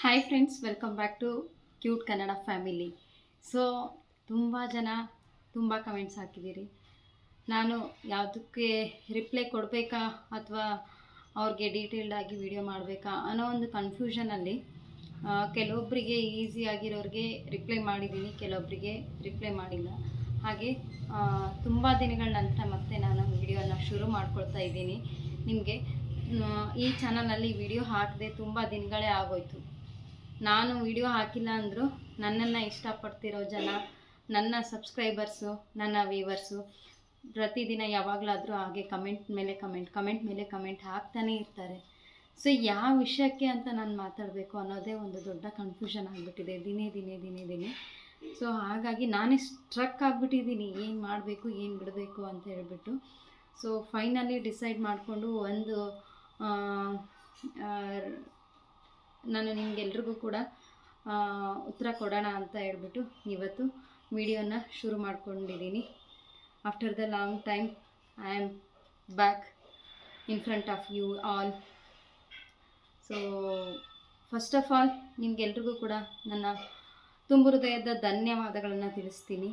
Hi friends, welcome back to cute Kannada family. So ತುಂಬ ಜನ ತುಂಬ ಕಮೆಂಟ್ಸ್ ಹಾಕಿದ್ದೀರಿ. ನಾನು ಯಾವುದಕ್ಕೆ ರಿಪ್ಲೈ ಕೊಡಬೇಕಾ ಅಥವಾ ಅವ್ರಿಗೆ ಡೀಟೇಲ್ಡಾಗಿ ವಿಡಿಯೋ ಮಾಡಬೇಕಾ ಅನ್ನೋ ಒಂದು ಕನ್ಫ್ಯೂಷನಲ್ಲಿ ಕೆಲವೊಬ್ಬರಿಗೆ ಈಸಿಯಾಗಿರೋರಿಗೆ ರಿಪ್ಲೈ ಮಾಡಿದ್ದೀನಿ, ಕೆಲವೊಬ್ಬರಿಗೆ ರಿಪ್ಲೈ ಮಾಡಿಲ್ಲ. ಹಾಗೆ ತುಂಬ ದಿನಗಳ ನಂತರ ಮತ್ತೆ ನಾನು ವಿಡಿಯೋನ ಶುರು ಮಾಡ್ಕೊಳ್ತಾ ಇದ್ದೀನಿ. ನಿಮಗೆ ಈ ಚಾನಲಲ್ಲಿ ವಿಡಿಯೋ ಹಾಕದೆ ತುಂಬ ದಿನಗಳೇ ಆಗೋಯ್ತು. ನಾನು ವಿಡಿಯೋ ಹಾಕಿಲ್ಲ ಅಂದರೂ ನನ್ನನ್ನು ಇಷ್ಟಪಡ್ತಿರೋ ಜನ, ನನ್ನ ಸಬ್ಸ್ಕ್ರೈಬರ್ಸು, ನನ್ನ ವ್ಯೂವರ್ಸು ಪ್ರತಿದಿನ ಯಾವಾಗಲಾದರೂ ಹಾಗೆ ಕಮೆಂಟ್ ಮೇಲೆ ಕಮೆಂಟ್ ಹಾಕ್ತಾನೇ ಇರ್ತಾರೆ. ಸೊ ಯಾವ ವಿಷಯಕ್ಕೆ ಅಂತ ನಾನು ಮಾತಾಡಬೇಕು ಅನ್ನೋದೇ ಒಂದು ದೊಡ್ಡ ಕನ್ಫ್ಯೂಷನ್ ಆಗಿಬಿಟ್ಟಿದೆ ದಿನೇ. ಸೊ ಹಾಗಾಗಿ ನಾನೇ ಸ್ಟ್ರಕ್ ಆಗಿಬಿಟ್ಟಿದ್ದೀನಿ, ಏನು ಮಾಡಬೇಕು ಏನು ಬಿಡಬೇಕು ಅಂತ ಹೇಳ್ಬಿಟ್ಟು. ಸೊ ಫೈನಲಿ ಡಿಸೈಡ್ ಮಾಡಿಕೊಂಡು ಒಂದು ನಾನು ನಿಮಗೆಲ್ರಿಗೂ ಕೂಡ ಉತ್ತರ ಕೊಡೋಣ ಅಂತ ಹೇಳ್ಬಿಟ್ಟು ಇವತ್ತು ವಿಡಿಯೋನ ಶುರು ಮಾಡ್ಕೊಂಡಿದ್ದೀನಿ. After the long time I am back in front of you all. So first of all ನಿಮಗೆಲ್ರಿಗೂ ಕೂಡ ನನ್ನ ತುಂಬು ಹೃದಯದ ಧನ್ಯವಾದಗಳನ್ನು ತಿಳಿಸ್ತೀನಿ.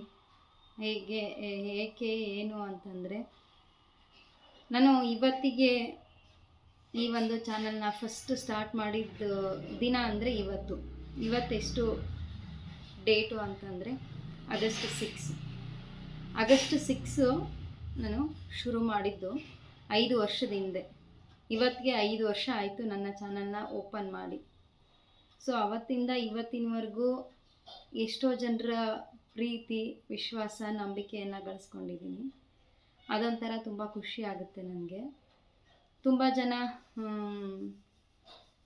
ಏಕೆ ಏನು ಅಂತಂದರೆ, ನಾನು ಇವತ್ತಿಗೆ ಈ ಒಂದು ಚಾನಲ್ನ ಫಸ್ಟ್ ಸ್ಟಾರ್ಟ್ ಮಾಡಿದ್ದು ದಿನ ಅಂದರೆ ಇವತ್ತೆಷ್ಟು ಡೇಟು ಅಂತಂದರೆ ಆಗಸ್ಟ್ 6 ನಾನು ಶುರು ಮಾಡಿದ್ದು 5 ವರ್ಷದ ಹಿಂದೆ. ಇವತ್ತಿಗೆ 5 ವರ್ಷ ಆಯಿತು ನನ್ನ ಚಾನಲ್ನ ಓಪನ್ ಮಾಡಿ. ಸೊ ಅವತ್ತಿಂದ ಇವತ್ತಿನವರೆಗೂ ಎಷ್ಟೋ ಜನರ ಪ್ರೀತಿ, ವಿಶ್ವಾಸ, ನಂಬಿಕೆಯನ್ನು ಗಳಿಸ್ಕೊಂಡಿದ್ದೀನಿ. ಅದೊಂಥರ ತುಂಬ ಖುಷಿ ಆಗುತ್ತೆ ನನಗೆ. ತುಂಬ ಜನ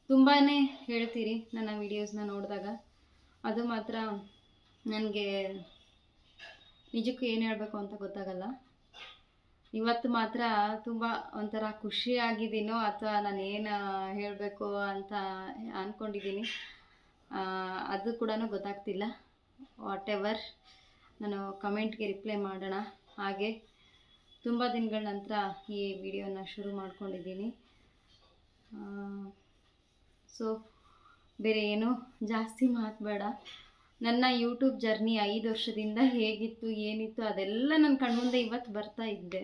ತುಂಬಾ ಹೇಳ್ತೀರಿ ನನ್ನ ವೀಡಿಯೋಸ್ನ ನೋಡಿದಾಗ. ಅದು ಮಾತ್ರ ನನಗೆ ನಿಜಕ್ಕೂ ಏನು ಹೇಳಬೇಕು ಅಂತ ಗೊತ್ತಾಗಲ್ಲ. ಇವತ್ತು ಮಾತ್ರ ತುಂಬ ಒಂಥರ ಖುಷಿಯಾಗಿದ್ದೀನೋ ಅಥವಾ ನಾನು ಏನು ಹೇಳಬೇಕು ಅಂತ ಅಂದ್ಕೊಂಡಿದ್ದೀನಿ ಅದು ಕೂಡ ಗೊತ್ತಾಗ್ತಿಲ್ಲ. ವಾಟ್ ಎವರ್, ನಾನು ಕಮೆಂಟ್ಗೆ ರಿಪ್ಲೈ ಮಾಡೋಣ. ಹಾಗೆ ತುಂಬ ದಿನಗಳ ನಂತರ ಈ ವಿಡಿಯೋನ ಶುರು ಮಾಡ್ಕೊಂಡಿದ್ದೀನಿ. ಸೊ ಬೇರೆ ಏನೂ ಜಾಸ್ತಿ ಮಾತಬೇಡ. ನನ್ನ ಯೂಟ್ಯೂಬ್ ಜರ್ನಿ 5 ವರ್ಷದಿಂದ ಹೇಗಿತ್ತು ಏನಿತ್ತು ಅದೆಲ್ಲ ನನ್ನ ಕಣ್ಮುಂದೆ ಇವತ್ತು ಬರ್ತಾ ಇದ್ದೆ.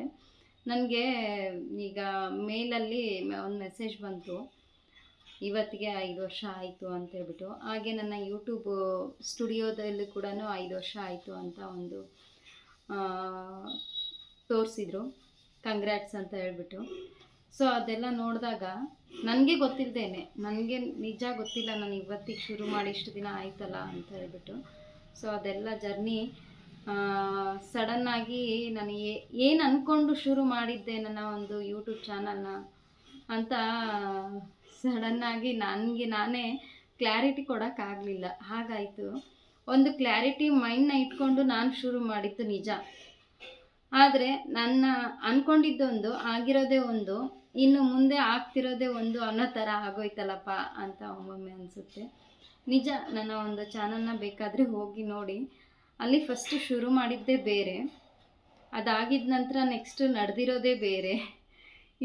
ನನಗೆ ಈಗ ಮೇಲಲ್ಲಿ ಒಂದು ಮೆಸೇಜ್ ಬಂತು, ಇವತ್ತಿಗೆ 5 ವರ್ಷ ಆಯಿತು ಅಂತೇಳ್ಬಿಟ್ಟು. ಹಾಗೆ ನನ್ನ ಯೂಟ್ಯೂಬ್ ಸ್ಟುಡಿಯೋದಲ್ಲಿ ಕೂಡ 5 ವರ್ಷ ಆಯಿತು ಅಂತ ಒಂದು ತೋರಿಸಿದ್ರು, ಕಂಗ್ರ್ಯಾಟ್ಸ್ ಅಂತ ಹೇಳ್ಬಿಟ್ಟು. ಸೊ ಅದೆಲ್ಲ ನೋಡಿದಾಗ ನನಗೆ ಗೊತ್ತಿಲ್ಲದೇನೆ, ನನಗೆ ನಿಜ ಗೊತ್ತಿಲ್ಲ ನಾನು ಇವತ್ತಿಗೆ ಶುರು ಮಾಡಿ ಇಷ್ಟು ದಿನ ಆಯ್ತಲ್ಲ ಅಂತ ಹೇಳ್ಬಿಟ್ಟು. ಸೊ ಅದೆಲ್ಲ ಜರ್ನಿ ಸಡನ್ನಾಗಿ ನಾನು ಏನು ಅಂದ್ಕೊಂಡು ಶುರು ಮಾಡಿದ್ದೆ ನನ್ನ ಒಂದು ಯೂಟ್ಯೂಬ್ ಚಾನಲ್ನ ಅಂತ ಸಡನ್ನಾಗಿ ನನಗೆ ನಾನೇ ಕ್ಲಾರಿಟಿ ಕೊಡೋಕ್ಕಾಗಲಿಲ್ಲ. ಹಾಗಾಯಿತು. ಒಂದು ಕ್ಲಾರಿಟಿ ಮೈಂಡ್ನ ಇಟ್ಕೊಂಡು ನಾನು ಶುರು ಮಾಡಿದ್ದು ನಿಜ. ಆದರೆ ನನ್ನ ಅಂದ್ಕೊಂಡಿದ್ದೊಂದು, ಆಗಿರೋದೇ ಒಂದು, ಇನ್ನು ಮುಂದೆ ಆಗ್ತಿರೋದೇ ಒಂದು ಅನ್ನೋ ಥರ ಆಗೋಯ್ತಲ್ಲಪ್ಪ ಅಂತ ಒಮ್ಮೊಮ್ಮೆ ಅನಿಸುತ್ತೆ. ನಿಜ, ನನ್ನ ಒಂದು ಚಾನಲ್ನ ಬೇಕಾದರೆ ಹೋಗಿ ನೋಡಿ. ಅಲ್ಲಿ ಫಸ್ಟು ಶುರು ಮಾಡಿದ್ದೇ ಬೇರೆ, ಅದಾಗಿದ್ದ ನಂತರ ನೆಕ್ಸ್ಟ್ ನಡೆದಿರೋದೇ ಬೇರೆ,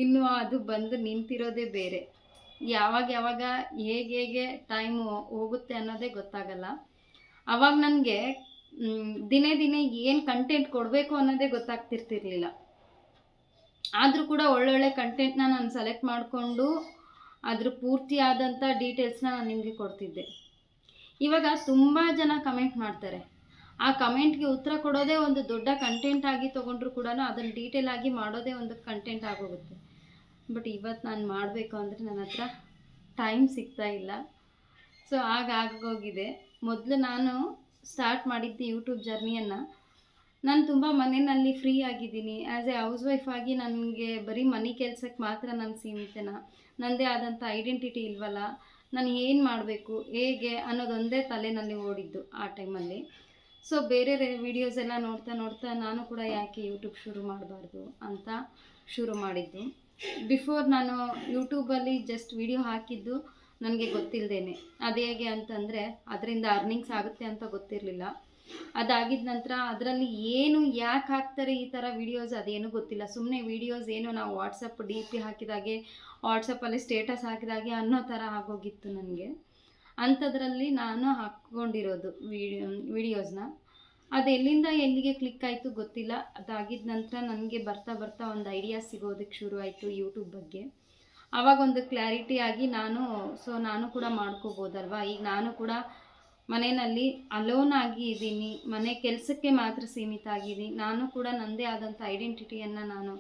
ಇನ್ನು ಅದು ಬಂದು ನಿಂತಿರೋದೇ ಬೇರೆ. ಯಾವಾಗ ಹೇಗೆ ಟೈಮು ಹೋಗುತ್ತೆ ಅನ್ನೋದೇ ಗೊತ್ತಾಗಲ್ಲ. ಆವಾಗ ನನಗೆ ದಿನೇ ಏನು ಕಂಟೆಂಟ್ ಕೊಡಬೇಕು ಅನ್ನೋದೇ ಗೊತ್ತಾಗ್ತಿರ್ತಿರ್ಲಿಲ್ಲ. ಆದರೂ ಕೂಡ ಒಳ್ಳೊಳ್ಳೆ ಕಂಟೆಂಟ್ನ ನಾನು ಸೆಲೆಕ್ಟ್ ಮಾಡಿಕೊಂಡು ಅದ್ರ ಪೂರ್ತಿಯಾದಂಥ ಡೀಟೇಲ್ಸ್ನ ನಾನು ನಿಮಗೆ ಕೊಡ್ತಿದ್ದೆ. ಇವಾಗ ತುಂಬ ಜನ ಕಮೆಂಟ್ ಮಾಡ್ತಾರೆ. ಆ ಕಮೆಂಟ್ಗೆ ಉತ್ತರ ಕೊಡೋದೇ ಒಂದು ದೊಡ್ಡ ಕಂಟೆಂಟ್ ಆಗಿ ತೊಗೊಂಡ್ರು ಕೂಡ ಅದನ್ನು ಡೀಟೇಲ್ ಆಗಿ ಮಾಡೋದೇ ಒಂದು ಕಂಟೆಂಟ್ ಆಗೋಗುತ್ತೆ. ಬಟ್ ಇವತ್ತು ನಾನು ಮಾಡಬೇಕು ಅಂದರೆ ನನ್ನ ಹತ್ರ ಟೈಮ್ ಸಿಗ್ತಾ ಇಲ್ಲ. ಸೊ ಆಗೋಗಿದೆ. ಮೊದಲು ನಾನು ಸ್ಟಾರ್ಟ್ ಮಾಡಿದ್ದು ಯೂಟ್ಯೂಬ್ ಜರ್ನಿಯನ್ನು, ನಾನು ತುಂಬ ಮನೆಯಲ್ಲಿ ಫ್ರೀ ಆಗಿದ್ದೀನಿ. ಆ್ಯಸ್ ಎ ಹೌಸ್ ವೈಫ್ ಆಗಿ ನನಗೆ ಬರೀ ಮನೆ ಕೆಲಸಕ್ಕೆ ಮಾತ್ರ ನಾನು ಸೀಮಿತನ, ನನ್ನದೇ ಆದಂಥ ಐಡೆಂಟಿಟಿ ಇಲ್ವಲ್ಲ, ನಾನು ಏನು ಮಾಡಬೇಕು ಹೇಗೆ ಅನ್ನೋದೊಂದೇ ತಲೆಯಲ್ಲಿ ಓಡಿದ್ದು ಆ ಟೈಮಲ್ಲಿ. ಸೊ ಬೇರೆ ವೀಡಿಯೋಸ್ ಎಲ್ಲ ನೋಡ್ತಾ ನಾನು ಕೂಡ ಯಾಕೆ ಯೂಟ್ಯೂಬ್ ಶುರು ಮಾಡಬಾರ್ದು ಅಂತ ಶುರು ಮಾಡಿದ್ದು. ಬಿಫೋರ್ ನಾನು ಯೂಟ್ಯೂಬಲ್ಲಿ ಜಸ್ಟ್ ವಿಡಿಯೋ ಹಾಕಿದ್ದು ನನಗೆ ಗೊತ್ತಿಲ್ಲದೇನೆ. ಅದು ಹೇಗೆ ಅಂತಂದರೆ, ಅದರಿಂದ ಅರ್ನಿಂಗ್ಸ್ ಆಗುತ್ತೆ ಅಂತ ಗೊತ್ತಿರಲಿಲ್ಲ. ಅದಾಗಿದ್ದ ನಂತರ ಅದರಲ್ಲಿ ಏನು ಯಾಕೆ ಹಾಕ್ತಾರೆ ಈ ಥರ ವೀಡಿಯೋಸ್ ಅದೇನು ಗೊತ್ತಿಲ್ಲ. ಸುಮ್ಮನೆ ವೀಡಿಯೋಸ್ ಏನು ನಾವು ವಾಟ್ಸಪ್ DP ಹಾಕಿದಾಗೆ, ವಾಟ್ಸಪ್ಪಲ್ಲಿ ಸ್ಟೇಟಸ್ ಹಾಕಿದಾಗೆ ಅನ್ನೋ ಥರ ಆಗೋಗಿತ್ತು ನನಗೆ. ಅಂಥದ್ರಲ್ಲಿ ನಾನು ಹಾಕ್ಕೊಂಡಿರೋದು ವಿಡಿಯೋಸ್ನ. ಅದು ಎಲ್ಲಿಂದ ಎಲ್ಲಿಗೆ ಕ್ಲಿಕ್ ಆಯಿತು ಗೊತ್ತಿಲ್ಲ. ಅದಾಗಿದ್ದ ನಂತರ ನನಗೆ ಬರ್ತಾ ಬರ್ತಾ ಒಂದು ಐಡಿಯಾ ಸಿಗೋದಕ್ಕೆ ಶುರು ಆಯಿತು ಯೂಟ್ಯೂಬ್ ಬಗ್ಗೆ. ಆವಾಗ ಒಂದು ಕ್ಲಾರಿಟಿ ಆಗಿ ನಾನು ಕೂಡ ಮಾಡ್ಕೋಬೋದಲ್ವಾ. ಈಗ ನಾನು ಕೂಡ ಮನೆಯಲ್ಲಿ ಅಲೋನ್ ಆಗಿ ಇದ್ದೀನಿ, ಮನೆ ಕೆಲಸಕ್ಕೆ ಮಾತ್ರ ಸೀಮಿತ ಆಗಿದ್ದೀನಿ. ನಾನು ಕೂಡ ನನ್ನದೇ ಆದಂಥ ಐಡೆಂಟಿಟಿಯನ್ನು ನಾನು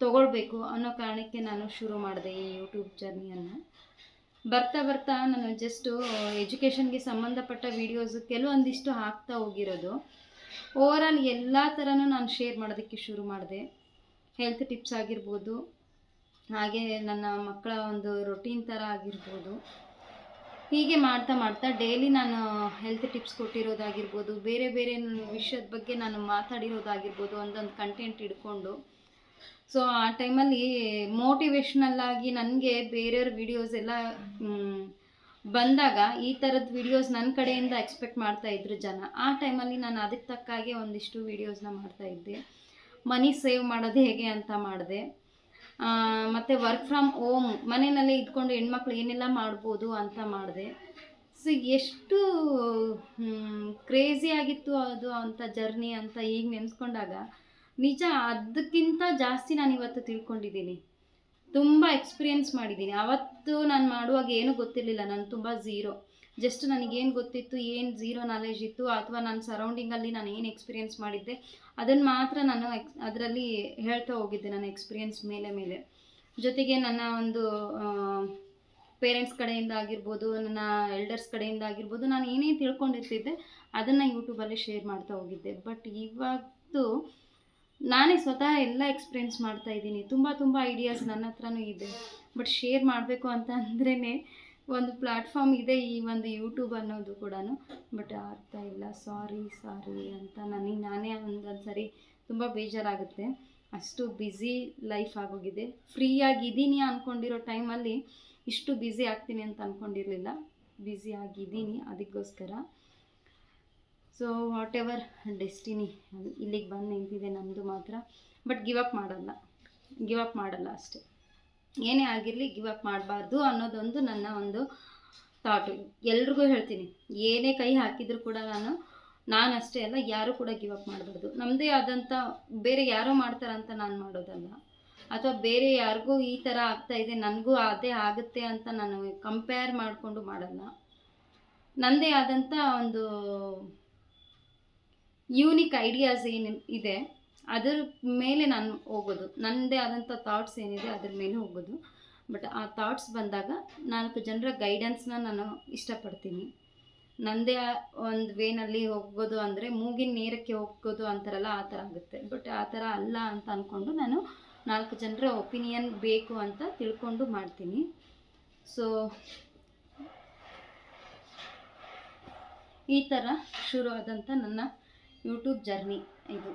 ತಗೊಳ್ಬೇಕು ಅನ್ನೋ ಕಾರಣಕ್ಕೆ ನಾನು ಶುರು ಮಾಡಿದೆ ಈ ಯೂಟ್ಯೂಬ್ ಜರ್ನಿಯನ್ನು. ಬರ್ತಾ ಬರ್ತಾ ನಾನು ಜಸ್ಟು ಎಜುಕೇಷನ್ಗೆ ಸಂಬಂಧಪಟ್ಟ ವೀಡಿಯೋಸು ಕೆಲವೊಂದಿಷ್ಟು ಹಾಕ್ತಾ ಹೋಗಿರೋದು. ಓವರಾಲ್ ಎಲ್ಲ ಥರನೂ ನಾನು ಶೇರ್ ಮಾಡೋದಕ್ಕೆ ಶುರು ಮಾಡಿದೆ. ಹೆಲ್ತ್ ಟಿಪ್ಸ್ ಆಗಿರ್ಬೋದು, ಹಾಗೆ ನನ್ನ ಮಕ್ಕಳ ಒಂದು ರೊಟೀನ್ ಥರ ಆಗಿರ್ಬೋದು. ಹೀಗೆ ಮಾಡ್ತಾ ಮಾಡ್ತಾ ಡೈಲಿ ನಾನು ಹೆಲ್ತ್ ಟಿಪ್ಸ್ ಕೊಟ್ಟಿರೋದಾಗಿರ್ಬೋದು, ಬೇರೆ ಬೇರೆ ವಿಷಯದ ಬಗ್ಗೆ ನಾನು ಮಾತಾಡಿರೋದಾಗಿರ್ಬೋದು, ಒಂದೊಂದು ಕಂಟೆಂಟ್ ಇಟ್ಕೊಂಡು. ಸೊ ಆ ಟೈಮಲ್ಲಿ ಮೋಟಿವೇಶ್ನಲ್ ಆಗಿ ನನಗೆ ಬೇರೆಯವ್ರ ವೀಡಿಯೋಸ್ ಎಲ್ಲ ಬಂದಾಗ ಈ ಥರದ ವೀಡಿಯೋಸ್ ನನ್ನ ಕಡೆಯಿಂದ ಎಕ್ಸ್ಪೆಕ್ಟ್ ಮಾಡ್ತಾಯಿದ್ರು ಜನ. ಆ ಟೈಮಲ್ಲಿ ನಾನು ಅದಕ್ಕೆ ತಕ್ಕ ಹಾಗೆ ಒಂದಿಷ್ಟು ವೀಡಿಯೋಸ್ನ ಮಾಡ್ತಾಯಿದ್ದೆ. ಮನಿ ಸೇವ್ ಮಾಡೋದು ಹೇಗೆ ಅಂತ ಮಾಡಿದೆ. ಮತ್ತು ವರ್ಕ್ ಫ್ರಮ್ ಹೋಮ್ ಮನೆಯಲ್ಲೇ ಇದ್ಕೊಂಡು ಹೆಣ್ಮಕ್ಳು ಏನೆಲ್ಲ ಮಾಡ್ಬೋದು ಅಂತ ಮಾಡಿದೆ. ಸೊ ಎಷ್ಟು ಕ್ರೇಜಿ ಆಗಿತ್ತು ಅದು ಅಂತ ಜರ್ನಿ ಅಂತ ಈಗ ನೆನೆಸ್ಕೊಂಡಾಗ ನಿಜ ಅದಕ್ಕಿಂತ ಜಾಸ್ತಿ ನಾನು ಇವತ್ತು ತಿಳ್ಕೊಂಡಿದ್ದೀನಿ, ತುಂಬ ಎಕ್ಸ್ಪೀರಿಯೆನ್ಸ್ ಮಾಡಿದ್ದೀನಿ. ಅವತ್ತು ನಾನು ಮಾಡುವಾಗ ಏನೂ ಗೊತ್ತಿರಲಿಲ್ಲ, ನಾನು ತುಂಬ ಝೀರೋ. ಜಸ್ಟ್ ನನಗೇನು ಗೊತ್ತಿತ್ತು, ಏನು ಝೀರೋ ನಾಲೆಜ್ ಇತ್ತು, ಅಥವಾ ನನ್ನ ಸರೌಂಡಿಂಗಲ್ಲಿ ನಾನು ಏನು ಎಕ್ಸ್ಪೀರಿಯೆನ್ಸ್ ಮಾಡಿದ್ದೆ ಅದನ್ನು ಮಾತ್ರ ನಾನು ಅದರಲ್ಲಿ ಹೇಳ್ತಾ ಹೋಗಿದ್ದೆ, ನನ್ನ ಎಕ್ಸ್ಪೀರಿಯೆನ್ಸ್ ಮೇಲೆ. ಜೊತೆಗೆ ನನ್ನ ಒಂದು ಪೇರೆಂಟ್ಸ್ ಕಡೆಯಿಂದ ಆಗಿರ್ಬೋದು, ನನ್ನ ಎಲ್ಡರ್ಸ್ ಕಡೆಯಿಂದ ಆಗಿರ್ಬೋದು, ನಾನು ಏನೇನು ತಿಳ್ಕೊಂಡಿರ್ತಿದ್ದೆ ಅದನ್ನು ಯೂಟ್ಯೂಬಲ್ಲಿ ಶೇರ್ ಮಾಡ್ತಾ ಹೋಗಿದ್ದೆ. ಬಟ್ ಇವತ್ತು ನಾನೇ ಸ್ವತಃ ಎಲ್ಲ ಎಕ್ಸ್ಪೀರಿಯೆನ್ಸ್ ಮಾಡ್ತಾಯಿದ್ದೀನಿ. ತುಂಬ ಐಡಿಯಾಸ್ ನನ್ನ ಹತ್ರನೂ ಇದೆ. ಬಟ್ ಶೇರ್ ಮಾಡಬೇಕು ಅಂತ ಅಂದ್ರೇ ಒಂದು ಪ್ಲ್ಯಾಟ್ಫಾರ್ಮ್ ಇದೆ ಈ ಒಂದು ಯೂಟ್ಯೂಬ್ ಅನ್ನೋದು ಕೂಡ. ಬಟ್ ಆಗ್ತಾ ಇಲ್ಲ. ಸಾರಿ ಅಂತ ನನಗೆ ನಾನೇ ಒಂದೊಂದು ಸರಿ ತುಂಬ ಬೇಜಾರಾಗುತ್ತೆ. ಅಷ್ಟು ಬ್ಯುಸಿ ಲೈಫ್ ಆಗೋಗಿದೆ. ಫ್ರೀಯಾಗಿದ್ದೀನಿ ಅಂದ್ಕೊಂಡಿರೋ ಟೈಮಲ್ಲಿ ಇಷ್ಟು ಬ್ಯುಸಿ ಆಗ್ತೀನಿ ಅಂತ ಅಂದ್ಕೊಂಡಿರಲಿಲ್ಲ. ಬ್ಯುಸಿ ಆಗಿದ್ದೀನಿ ಅದಕ್ಕೋಸ್ಕರ. ಸೊ ವಾಟ್ ಎವರ್ ಡೆಸ್ಟಿನಿ ಇಲ್ಲಿಗೆ ಬಂದು ನಿಂತಿದೆ ನಮ್ಮದು ಮಾತ್ರ. ಬಟ್ ಗಿವ್ ಅಪ್ ಮಾಡಲ್ಲ ಅಷ್ಟೇ. ಏನೇ ಆಗಿರಲಿ ಗಿವ್ ಅಪ್ ಮಾಡಬಾರ್ದು ಅನ್ನೋದೊಂದು ನನ್ನ ಒಂದು ಥಾಟು. ಎಲ್ರಿಗೂ ಹೇಳ್ತೀನಿ, ಏನೇ ಕೈ ಹಾಕಿದರೂ ಕೂಡ ನಾನು ಅಷ್ಟೇ ಅಲ್ಲ, ಯಾರೂ ಕೂಡ ಗಿವ್ ಅಪ್ ಮಾಡಬಾರ್ದು. ನಮ್ಮದೇ ಆದಂಥ ಬೇರೆ ಯಾರೋ ಮಾಡ್ತಾರಂತ ನಾನು ಮಾಡೋದಲ್ಲ, ಅಥವಾ ಬೇರೆ ಯಾರಿಗೂ ಈ ಥರ ಆಗ್ತಾಯಿದೆ ನನಗೂ ಅದೇ ಆಗುತ್ತೆ ಅಂತ ನಾನು ಕಂಪೇರ್ ಮಾಡಿಕೊಂಡು ಮಾಡಲ್ಲ. ನನ್ನದೇ ಆದಂಥ ಒಂದು ಯೂನಿಕ್ ಐಡಿಯಾಸ್ ಏನು ಇದೆ ಅದರ ಮೇಲೆ ನಾನು ಹೋಗೋದು. ನನ್ನದೇ ಆದಂಥ ಥಾಟ್ಸ್ ಏನಿದೆ ಅದ್ರ ಮೇಲೆ ಹೋಗೋದು. ಬಟ್ ಆ ಥಾಟ್ಸ್ ಬಂದಾಗ 4 ಜನರ ಗೈಡೆನ್ಸ್ನ ನಾನು ಇಷ್ಟಪಡ್ತೀನಿ. ನನ್ನದೇ ಒಂದು ವೇನಲ್ಲಿ ಹೋಗೋದು ಅಂದರೆ ಮೂಗಿನ ನೇರಕ್ಕೆ ಹೋಗೋದು ಅಂತಾರಲ್ಲ, ಆ ಥರ ಆಗುತ್ತೆ. ಬಟ್ ಆ ಥರ ಅಲ್ಲ ಅಂತ ಅಂದ್ಕೊಂಡು ನಾನು 4 ಜನರ ಒಪಿನಿಯನ್ ಬೇಕು ಅಂತ ತಿಳ್ಕೊಂಡು ಮಾಡ್ತೀನಿ. ಸೊ ಈ ಥರ ಶುರು ಆದಂಥ ನನ್ನ ಯೂಟ್ಯೂಬ್ ಜರ್ನಿ ಇದು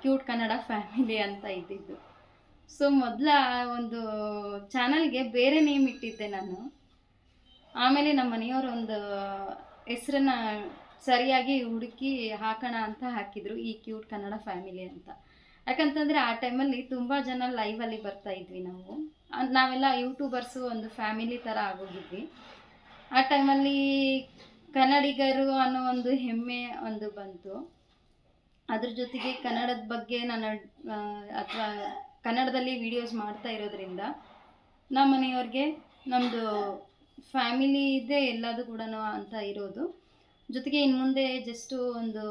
ಕ್ಯೂಟ್ ಕನ್ನಡ ಫ್ಯಾಮಿಲಿ ಅಂತ ಇದ್ದಿದ್ದು. ಸೊ ಮೊದಲ ಒಂದು ಚಾನಲ್ಗೆ ಬೇರೆ ನೇಮ್ ಇಟ್ಟಿದ್ದೆ ನಾನು. ಆಮೇಲೆ ನಮ್ಮ ಮನೆಯವರು ಒಂದು ಹೆಸರನ್ನು ಸರಿಯಾಗಿ ಹುಡುಕಿ ಹಾಕೋಣ ಅಂತ ಹಾಕಿದರು, ಈ ಕ್ಯೂಟ್ ಕನ್ನಡ ಫ್ಯಾಮಿಲಿ ಅಂತ. ಯಾಕಂತಂದರೆ ಆ ಟೈಮಲ್ಲಿ ತುಂಬ ಜನ ಲೈವಲ್ಲಿ ಬರ್ತಾಯಿದ್ವಿ. ನಾವೆಲ್ಲ ಯೂಟ್ಯೂಬರ್ಸು ಒಂದು ಫ್ಯಾಮಿಲಿ ಥರ ಆಗೋಗಿದ್ವಿ. ಆ ಟೈಮಲ್ಲಿ ಕನ್ನಡಿಗರು ಅನ್ನೋ ಒಂದು ಹೆಮ್ಮೆ ಒಂದು ಬಂತು. ಅದ್ರ ಜೊತೆಗೆ ಕನ್ನಡದ ಬಗ್ಗೆ ನಾನು ಅಥವಾ ಕನ್ನಡದಲ್ಲಿ ವೀಡಿಯೋಸ್ ಮಾಡ್ತಾ ಇರೋದ್ರಿಂದ ನಮ್ಮ ಮನೆಯವ್ರಿಗೆ ನಮ್ಮದು ಫ್ಯಾಮಿಲಿ ಇದೆ ಎಲ್ಲದು ಕೂಡ ಅಂತ ಇರೋದು. ಜೊತೆಗೆ ಇನ್ನು ಮುಂದೆ ಜಸ್ಟು ಒಂದು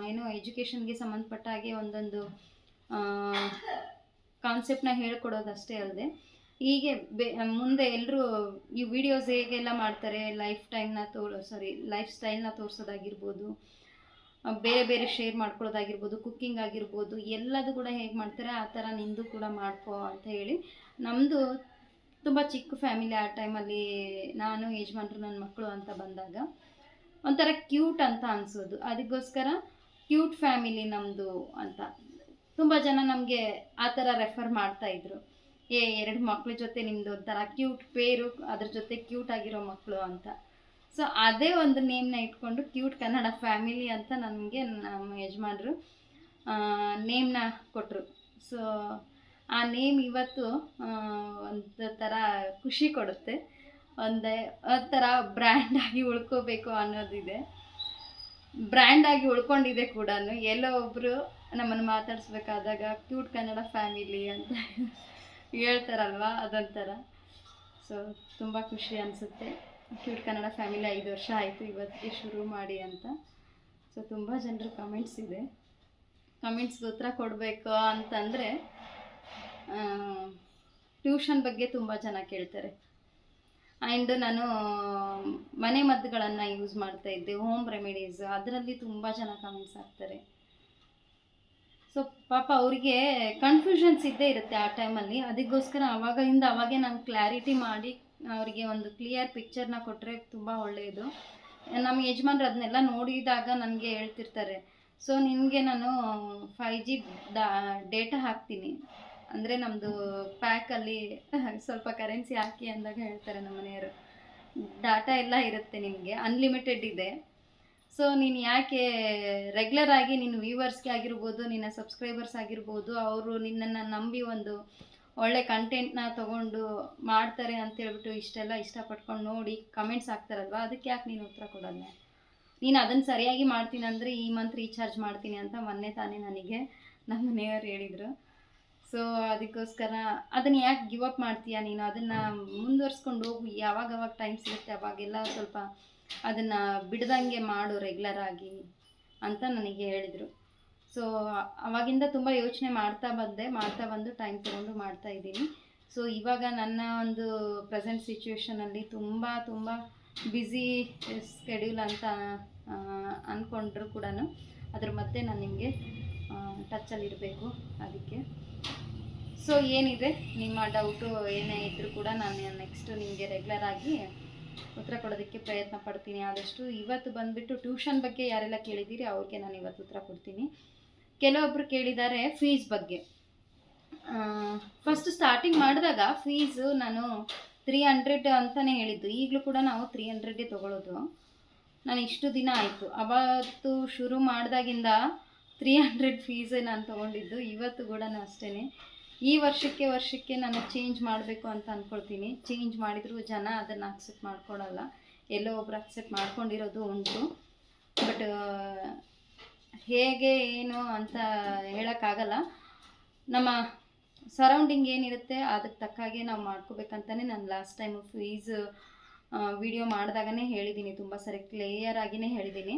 ಏನೋ ಎಜುಕೇಷನ್ಗೆ ಸಂಬಂಧಪಟ್ಟ ಹಾಗೆ ಒಂದೊಂದು ಕಾನ್ಸೆಪ್ಟನ್ನ ಹೇಳ್ಕೊಡೋದಷ್ಟೇ ಅಲ್ಲದೆ, ಹೀಗೆ ಮುಂದೆ ಎಲ್ಲರೂ ಈ ವಿಡಿಯೋಸ್ ಹೇಗೆಲ್ಲ ಮಾಡ್ತಾರೆ, ಲೈಫ್ ಸ್ಟೈಲ್ನ ತೋರಿಸೋದಾಗಿರ್ಬೋದು, ಬೇರೆ ಬೇರೆ ಶೇರ್ ಮಾಡ್ಕೊಳ್ಳೋದಾಗಿರ್ಬೋದು, ಕುಕ್ಕಿಂಗ್ ಆಗಿರ್ಬೋದು, ಎಲ್ಲದು ಕೂಡ ಹೇಗೆ ಮಾಡ್ತಾರೆ ಆ ಥರ ನಿಂದು ಕೂಡ ಮಾಡ್ಕೋ ಅಂತ ಹೇಳಿ. ನಮ್ಮದು ತುಂಬ ಚಿಕ್ಕ ಫ್ಯಾಮಿಲಿ. ಆ ಟೈಮಲ್ಲಿ ನಾನು, ಯಜಮಾನ್ರು, ನನ್ನ ಮಕ್ಕಳು ಅಂತ ಬಂದಾಗ ಒಂಥರ ಕ್ಯೂಟ್ ಅಂತ ಅನಿಸೋದು. ಅದಕ್ಕೋಸ್ಕರ ಕ್ಯೂಟ್ ಫ್ಯಾಮಿಲಿ ನಮ್ಮದು ಅಂತ ತುಂಬ ಜನ ನಮಗೆ ಆ ಥರ ರೆಫರ್ ಮಾಡ್ತಾಯಿದ್ರು. 2 ಮಕ್ಳ ಜೊತೆ ನಿಮ್ಮದು ಒಂಥರ ಕ್ಯೂಟ್ ಪೇರು, ಅದ್ರ ಜೊತೆ ಕ್ಯೂಟ್ ಆಗಿರೋ ಮಕ್ಕಳು ಅಂತ. ಸೊ ಅದೇ ಒಂದು ನೇಮ್ನ ಇಟ್ಕೊಂಡು ಕ್ಯೂಟ್ ಕನ್ನಡ ಫ್ಯಾಮಿಲಿ ಅಂತ ನನಗೆ ನಮ್ಮ ಯಜಮಾನ್ರು ನೇಮ್ನ ಕೊಟ್ಟರು. ಸೊ ಆ ನೇಮ್ ಇವತ್ತು ಒಂದು ಥರ ಖುಷಿ ಕೊಡುತ್ತೆ. ಒಂಥರ ಬ್ರ್ಯಾಂಡಾಗಿ ಉಳ್ಕೋಬೇಕು ಅನ್ನೋದಿದೆ. ಬ್ರ್ಯಾಂಡಾಗಿ ಉಳ್ಕೊಂಡಿದೆ ಕೂಡ. ಎಲ್ಲೋ ಒಬ್ಬರು ನಮ್ಮನ್ನು ಮಾತಾಡಿಸ್ಬೇಕಾದಾಗ ಕ್ಯೂಟ್ ಕನ್ನಡ ಫ್ಯಾಮಿಲಿ ಅಂತ ಹೇಳ್ತಾರಲ್ವ, ಅದೊಂಥರ. ಸೊ ತುಂಬ ಖುಷಿ ಅನಿಸುತ್ತೆ. ಕ್ಯೂಟ್ ಕನ್ನಡ ಫ್ಯಾಮಿಲಿ 5 ವರ್ಷ ಆಯಿತು ಇವತ್ತಿಗೆ ಶುರು ಮಾಡಿ ಅಂತ. ಸೊ ತುಂಬ ಜನರು ಕಮೆಂಟ್ಸ್ ಇದೆ. ಕಮೆಂಟ್ಸ್ಗೆ ಉತ್ತರ ಕೊಡಬೇಕು ಅಂತಂದರೆ ಟ್ಯೂಷನ್ ಬಗ್ಗೆ ತುಂಬ ಜನ ಕೇಳ್ತಾರೆ. ಆ್ಯಂಡ್ ನಾನು ಮನೆ ಮದ್ದುಗಳನ್ನು ಯೂಸ್ ಮಾಡ್ತಾ ಇದ್ದೆ, ಹೋಮ್ ರೆಮಿಡೀಸ್, ಅದರಲ್ಲಿ ತುಂಬ ಜನ ಕಮೆಂಟ್ಸ್ ಹಾಕ್ತಾರೆ. ಸೊ ಪಾಪ ಅವರಿಗೆ ಕನ್ಫ್ಯೂಷನ್ಸ್ ಇದ್ದೇ ಇರುತ್ತೆ ಆ ಟೈಮಲ್ಲಿ. ಅದಕ್ಕೋಸ್ಕರ ಅವಾಗೇ ನಾನು ಕ್ಲಾರಿಟಿ ಮಾಡಿ ಅವರಿಗೆ ಒಂದು ಕ್ಲಿಯರ್ ಪಿಕ್ಚರ್ನ ಕೊಟ್ಟರೆ ತುಂಬ ಒಳ್ಳೆಯದು. ನಮ್ಮ ಯಜಮಾನ್ರು ಅದನ್ನೆಲ್ಲ ನೋಡಿದಾಗ ನನಗೆ ಹೇಳ್ತಿರ್ತಾರೆ, ಸೊ ನಿನಗೆ ನಾನು 5G ಡೇಟಾ ಹಾಕ್ತೀನಿ, ಅಂದರೆ ನಮ್ಮದು ಪ್ಯಾಕಲ್ಲಿ ಸ್ವಲ್ಪ ಕರೆನ್ಸಿ ಹಾಕಿ ಅಂದಾಗ ಹೇಳ್ತಾರೆ ನಮ್ಮ ಮನೆಯವರು, ಡಾಟಾ ಎಲ್ಲ ಇರುತ್ತೆ ನಿನಗೆ, ಅನ್ಲಿಮಿಟೆಡ್ ಇದೆ. ಸೊ ನೀನು ಯಾಕೆ ರೆಗ್ಯುಲರ್ ಆಗಿ ನಿನ್ನ ವ್ಯೂವರ್ಸ್ಗೆ ಆಗಿರ್ಬೋದು, ನಿನ್ನ ಸಬ್ಸ್ಕ್ರೈಬರ್ಸ್ ಆಗಿರ್ಬೋದು, ಅವರು ನಿನ್ನನ್ನು ನಂಬಿ ಒಂದು ಒಳ್ಳೆ ಕಂಟೆಂಟ್ನ ತೊಗೊಂಡು ಮಾಡ್ತಾರೆ ಅಂತೇಳ್ಬಿಟ್ಟು ಇಷ್ಟೆಲ್ಲ ಇಷ್ಟಪಟ್ಕೊಂಡು ನೋಡಿ ಕಮೆಂಟ್ಸ್ ಹಾಕ್ತಾರಲ್ವ, ಅದಕ್ಕೆ ಯಾಕೆ ನೀನು ಉತ್ತರ ಕೊಡಲ್ಲ? ನೀನು ಅದನ್ನು ಸರಿಯಾಗಿ ಮಾಡ್ತೀನಿ ಅಂದರೆ ಈ ಮಂತ್ ರೀಚಾರ್ಜ್ ಮಾಡ್ತೀನಿ ಅಂತ ಮೊನ್ನೆ ತಾನೇ ನನಗೆ ನಮ್ಮ ಮನೆಯವರು ಹೇಳಿದರು. ಸೊ ಅದಕ್ಕೋಸ್ಕರ ಅದನ್ನು ಯಾಕೆ ಗಿವ್ ಅಪ್ ಮಾಡ್ತೀಯಾ ನೀನು? ಅದನ್ನು ಮುಂದುವರ್ಸ್ಕೊಂಡು ಹೋಗು, ಯಾವಾಗ ಟೈಮ್ ಸಿಗುತ್ತೆ ಅವಾಗೆಲ್ಲ ಸ್ವಲ್ಪ ಅದನ್ನು ಬಿಡ್ದಂಗೆ ಮಾಡು ರೆಗ್ಯುಲರ್ ಆಗಿ ಅಂತ ನನಗೆ ಹೇಳಿದರು. ಸೊ ಅವಾಗಿಂದ ತುಂಬ ಯೋಚನೆ ಮಾಡ್ತಾ ಬಂದು ಟೈಮ್ ತೊಗೊಂಡು ಮಾಡ್ತಾಯಿದ್ದೀನಿ. ಸೊ ಇವಾಗ ನನ್ನ ಒಂದು ಪ್ರೆಸೆಂಟ್ ಸಿಚುವೇಷನಲ್ಲಿ ತುಂಬ ಬ್ಯುಸಿ ಸ್ಕೆಡ್ಯೂಲ್ ಅಂತ ಅಂದ್ಕೊಂಡ್ರು ಕೂಡ ಅದ್ರ ಮಧ್ಯೆ ನಾನು ನಿಮಗೆ ಟಚ್ಚಲ್ಲಿರಬೇಕು. ಅದಕ್ಕೆ ಸೊ ಏನಿದೆ ನಿಮ್ಮ ಡೌಟು ಏನೇ ಇದ್ದರೂ ಕೂಡ ನಾನು ನೆಕ್ಸ್ಟ್ ನಿಮಗೆ ರೆಗ್ಯುಲರ್ ಆಗಿ ಉತ್ತರ ಕೊಡೋದಕ್ಕೆ ಪ್ರಯತ್ನ ಪಡ್ತೀನಿ ಆದಷ್ಟು. ಇವತ್ತು ಬಂದುಬಿಟ್ಟು ಟ್ಯೂಷನ್ ಬಗ್ಗೆ ಯಾರೆಲ್ಲ ಕೇಳಿದ್ದೀರಿ ಅವ್ರಿಗೆ ನಾನು ಇವತ್ತು ಉತ್ತರ ಕೊಡ್ತೀನಿ. ಕೆಲವೊಬ್ಬರು ಕೇಳಿದ್ದಾರೆ ಫೀಸ್ ಬಗ್ಗೆ. ಫಸ್ಟ್ ಸ್ಟಾರ್ಟಿಂಗ್ ಮಾಡಿದಾಗ ಫೀಸು ನಾನು 300 ಅಂತಲೇ ಹೇಳಿದ್ದು. ಈಗಲೂ ಕೂಡ ನಾವು 300 ತೊಗೊಳ್ಳೋದು. ನಾನು ಇಷ್ಟು ದಿನ ಆಯಿತು, ಅವತ್ತು ಶುರು ಮಾಡಿದಾಗಿಂದ 300 ಫೀಸೇ ನಾನು ತೊಗೊಂಡಿದ್ದು. ಇವತ್ತು ಕೂಡ ಅಷ್ಟೇ. ಈ ವರ್ಷಕ್ಕೆ ನಾನು ಚೇಂಜ್ ಮಾಡಬೇಕು ಅಂತ ಅಂದ್ಕೊಳ್ತೀನಿ. ಚೇಂಜ್ ಮಾಡಿದರೂ ಜನ ಅದನ್ನು ಅಕ್ಸೆಪ್ಟ್ ಮಾಡ್ಕೊಳ್ಳಲ್ಲ. ಎಲ್ಲೋ ಒಬ್ರು ಅಕ್ಸೆಪ್ಟ್ ಮಾಡ್ಕೊಂಡಿರೋದು ಉಂಟು. ಬಟ್ ಹೇಗೆ ಏನು ಅಂತ ಹೇಳೋಕ್ಕಾಗಲ್ಲ. ನಮ್ಮ ಸರೌಂಡಿಂಗ್ ಏನಿರುತ್ತೆ ಅದಕ್ಕೆ ತಕ್ಕಾಗೆ ನಾವು ಮಾಡ್ಕೋಬೇಕಂತಲೇ ನಾನು ಲಾಸ್ಟ್ ಟೈಮು ಫೀಸ್ ವಿಡಿಯೋ ಮಾಡಿದಾಗನೇ ಹೇಳಿದ್ದೀನಿ, ತುಂಬ ಸರಿ ಕ್ಲಿಯರ್ ಆಗಿಯೇ ಹೇಳಿದ್ದೀನಿ.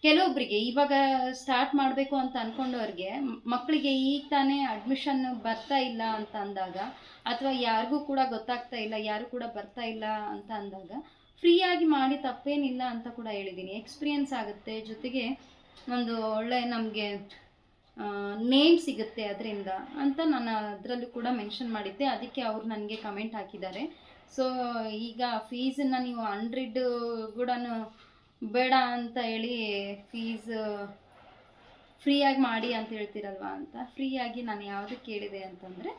ಕೆಲವೊಬ್ಬರಿಗೆ ಇವಾಗ ಸ್ಟಾರ್ಟ್ ಮಾಡಬೇಕು ಅಂತ ಅಂದ್ಕೊಂಡವ್ರಿಗೆ ಮಕ್ಕಳಿಗೆ ಈಗ ತಾನೇ ಅಡ್ಮಿಷನ್ ಬರ್ತಾ ಇಲ್ಲ ಅಂತ ಅಂದಾಗ, ಅಥವಾ ಯಾರಿಗೂ ಕೂಡ ಗೊತ್ತಾಗ್ತಾ ಇಲ್ಲ, ಯಾರು ಕೂಡ ಬರ್ತಾ ಇಲ್ಲ ಅಂತ ಅಂದಾಗ ಫ್ರೀಯಾಗಿ ಮಾಡಿ ತಪ್ಪೇನಿಲ್ಲ ಅಂತ ಕೂಡ ಹೇಳಿದ್ದೀನಿ. ಎಕ್ಸ್ಪೀರಿಯನ್ಸ್ ಆಗುತ್ತೆ, ಜೊತೆಗೆ ಒಂದು ಒಳ್ಳೆ ನಮಗೆ ನೇಮ್ ಸಿಗುತ್ತೆ ಅದರಿಂದ ಅಂತ ನಾನು ಅದರಲ್ಲೂ ಕೂಡ ಮೆನ್ಷನ್ ಮಾಡಿದ್ದೆ. ಅದಕ್ಕೆ ಅವರು ನನಗೆ ಕಮೆಂಟ್ ಹಾಕಿದ್ದಾರೆ. ಸೊ ಈಗ ಫೀಸನ್ನು ನೀವು 100 ಕೂಡ ಬೇಡ ಅಂತ ಹೇಳಿ ಫೀಸ್ ಫ್ರೀಯಾಗಿ ಮಾಡಿ ಅಂತ ಹೇಳ್ತೀರಲ್ವ ಅಂತ. ಫ್ರೀಯಾಗಿ ನಾನು ಯಾವುದಕ್ಕೆ ಕೇಳಿದೆ ಅಂತಂದರೆ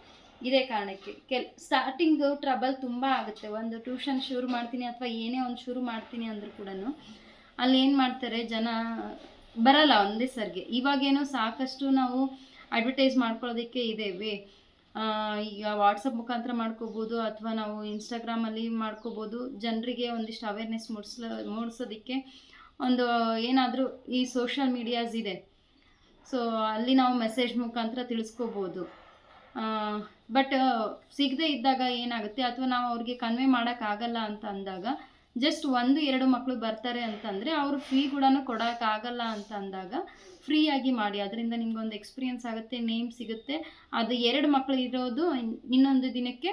ಇದೇ ಕಾರಣಕ್ಕೆ. ಸ್ಟಾರ್ಟಿಂಗು ಟ್ರಬಲ್ ತುಂಬ ಆಗುತ್ತೆ. ಒಂದು ಟ್ಯೂಷನ್ ಶುರು ಮಾಡ್ತೀನಿ ಅಥವಾ ಏನೇ ಒಂದು ಶುರು ಮಾಡ್ತೀನಿ ಅಂದರೂ ಕೂಡ ಅಲ್ಲಿ ಏನು ಮಾಡ್ತಾರೆ ಜನ ಬರಲ್ಲ ಒಂದೇ ಸರ್ಗೆ. ಇವಾಗೇನೋ ಸಾಕಷ್ಟು ನಾವು ಅಡ್ವರ್ಟೈಸ್ ಮಾಡ್ಕೊಳ್ಳೋದಕ್ಕೆ ಇದ್ದೇವೆ. ಈಗ ವಾಟ್ಸಪ್ ಮುಖಾಂತರ ಮಾಡ್ಕೋಬೋದು, ಅಥವಾ ನಾವು ಇನ್ಸ್ಟಾಗ್ರಾಮಲ್ಲಿ ಮಾಡ್ಕೋಬೋದು. ಜನರಿಗೆ ಒಂದಿಷ್ಟು ಅವೇರ್ನೆಸ್ ಮೂಡಿಸೋದಕ್ಕೆ ಒಂದು ಏನಾದರೂ ಈ ಸೋಷಿಯಲ್ ಮೀಡಿಯಾಸ್ ಇದೆ. ಸೊ ಅಲ್ಲಿ ನಾವು ಮೆಸೇಜ್ ಮುಖಾಂತರ ತಿಳಿಸ್ಕೋಬೋದು. ಬಟ್ ಸಿಗದೇ ಇದ್ದಾಗ ಏನಾಗುತ್ತೆ, ಅಥವಾ ನಾವು ಅವ್ರಿಗೆ ಕನ್ವೆ ಮಾಡೋಕ್ಕಾಗಲ್ಲ ಅಂತ ಅಂದಾಗ, ಜಸ್ಟ್ 1-2 ಮಕ್ಕಳು ಬರ್ತಾರೆ ಅಂತಂದರೆ ಅವರು ಫೀ ಕೂಡ ಕೊಡೋಕ್ಕಾಗಲ್ಲ ಅಂತ ಅಂದಾಗ ಫ್ರೀಯಾಗಿ ಮಾಡಿ. ಅದರಿಂದ ನಿಮ್ಗೊಂದು ಎಕ್ಸ್ಪೀರಿಯನ್ಸ್ ಆಗುತ್ತೆ, ನೇಮ್ ಸಿಗುತ್ತೆ. ಅದು 2 ಮಕ್ಕಳು ಇರೋದು ಇನ್ನೊಂದು ದಿನಕ್ಕೆ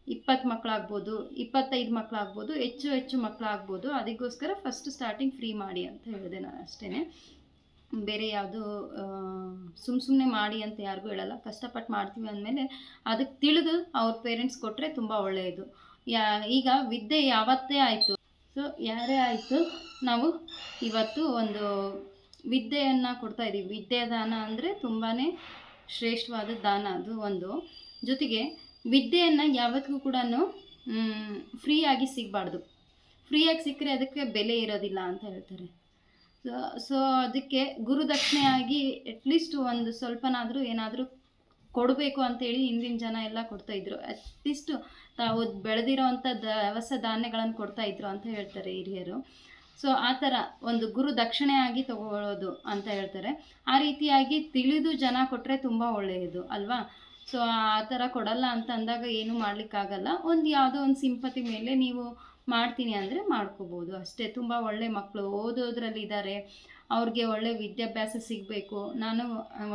20 ಮಕ್ಕಳಾಗ್ಬೋದು, 25 ಮಕ್ಕಳಾಗ್ಬೋದು, ಹೆಚ್ಚು ಮಕ್ಕಳಾಗ್ಬೋದು. ಅದಕ್ಕೋಸ್ಕರ ಫಸ್ಟ್ ಸ್ಟಾರ್ಟಿಂಗ್ ಫ್ರೀ ಮಾಡಿ ಅಂತ ಹೇಳಿದೆ ನಾನು ಅಷ್ಟೇ. ಬೇರೆ ಯಾವುದು ಸುಮ್ಮನೆ ಮಾಡಿ ಅಂತ ಯಾರಿಗೂ ಹೇಳಲ್ಲ. ಕಷ್ಟಪಟ್ಟು ಮಾಡ್ತೀವಿ ಅಂದಮೇಲೆ ಅದಕ್ಕೆ ತಿಳಿದು ಅವ್ರ ಪೇರೆಂಟ್ಸ್ ಕೊಟ್ಟರೆ ತುಂಬ ಒಳ್ಳೆಯದು. ಈಗ ವಿದ್ಯೆ ಯಾವತ್ತೇ ಆಯಿತು, ಸೊ ಯಾರೇ ಆಯಿತು, ನಾವು ಇವತ್ತು ಒಂದು ವಿದ್ಯೆಯನ್ನು ಕೊಡ್ತಾಯಿದ್ದೀವಿ. ವಿದ್ಯಾದಾನ ಅಂದರೆ ತುಂಬಾ ಶ್ರೇಷ್ಠವಾದ ದಾನ ಅದು ಒಂದು. ಜೊತೆಗೆ ವಿದ್ಯೆಯನ್ನು ಯಾವತ್ತಿಗೂ ಕೂಡ ಫ್ರೀಯಾಗಿ ಸಿಗಬಾರ್ದು. ಫ್ರೀಯಾಗಿ ಸಿಕ್ಕರೆ ಅದಕ್ಕೆ ಬೆಲೆ ಇರೋದಿಲ್ಲ ಅಂತ ಹೇಳ್ತಾರೆ. ಸೊ ಅದಕ್ಕೆ ಗುರುದಕ್ಷಿಣೆಯಾಗಿ ಅಟ್ಲೀಸ್ಟ್ ಒಂದು ಸ್ವಲ್ಪನಾದರೂ ಏನಾದರೂ ಕೊಡಬೇಕು ಅಂತೇಳಿ ಹಿಂದಿನ ಜನ ಎಲ್ಲ ಕೊಡ್ತಾಯಿದ್ರು. ಅಟ್ಲೀಸ್ಟ್ ತಾವು ಬೆಳೆದಿರೋ ಅಂಥ ದವಸ ಧಾನ್ಯಗಳನ್ನು ಕೊಡ್ತಾಯಿದ್ರು ಅಂತ ಹೇಳ್ತಾರೆ ಹಿರಿಯರು. ಸೊ ಆ ಥರ ಒಂದು ಗುರು ದಕ್ಷಿಣೆ ಆಗಿ ತಗೊಳ್ಳೋದು ಅಂತ ಹೇಳ್ತಾರೆ. ಆ ರೀತಿಯಾಗಿ ತಿಳಿದು ಜನ ಕೊಟ್ಟರೆ ತುಂಬ ಒಳ್ಳೆಯದು ಅಲ್ವಾ. ಸೊ ಆ ಥರ ಕೊಡಲ್ಲ ಅಂತ ಅಂದಾಗ ಏನೂ ಮಾಡಲಿಕ್ಕಾಗಲ್ಲ. ಒಂದು ಯಾವುದೋ ಒಂದು ಸಿಂಪತಿ ಮೇಲೆ ನೀವು ಮಾಡ್ತೀನಿ ಅಂದರೆ ಮಾಡ್ಕೋಬೋದು ಅಷ್ಟೇ. ತುಂಬ ಒಳ್ಳೆ ಮಕ್ಕಳು ಓದೋದ್ರಲ್ಲಿ ಇದ್ದಾರೆ, ಅವ್ರಿಗೆ ಒಳ್ಳೆ ವಿದ್ಯಾಭ್ಯಾಸ ಸಿಗಬೇಕು, ನಾನು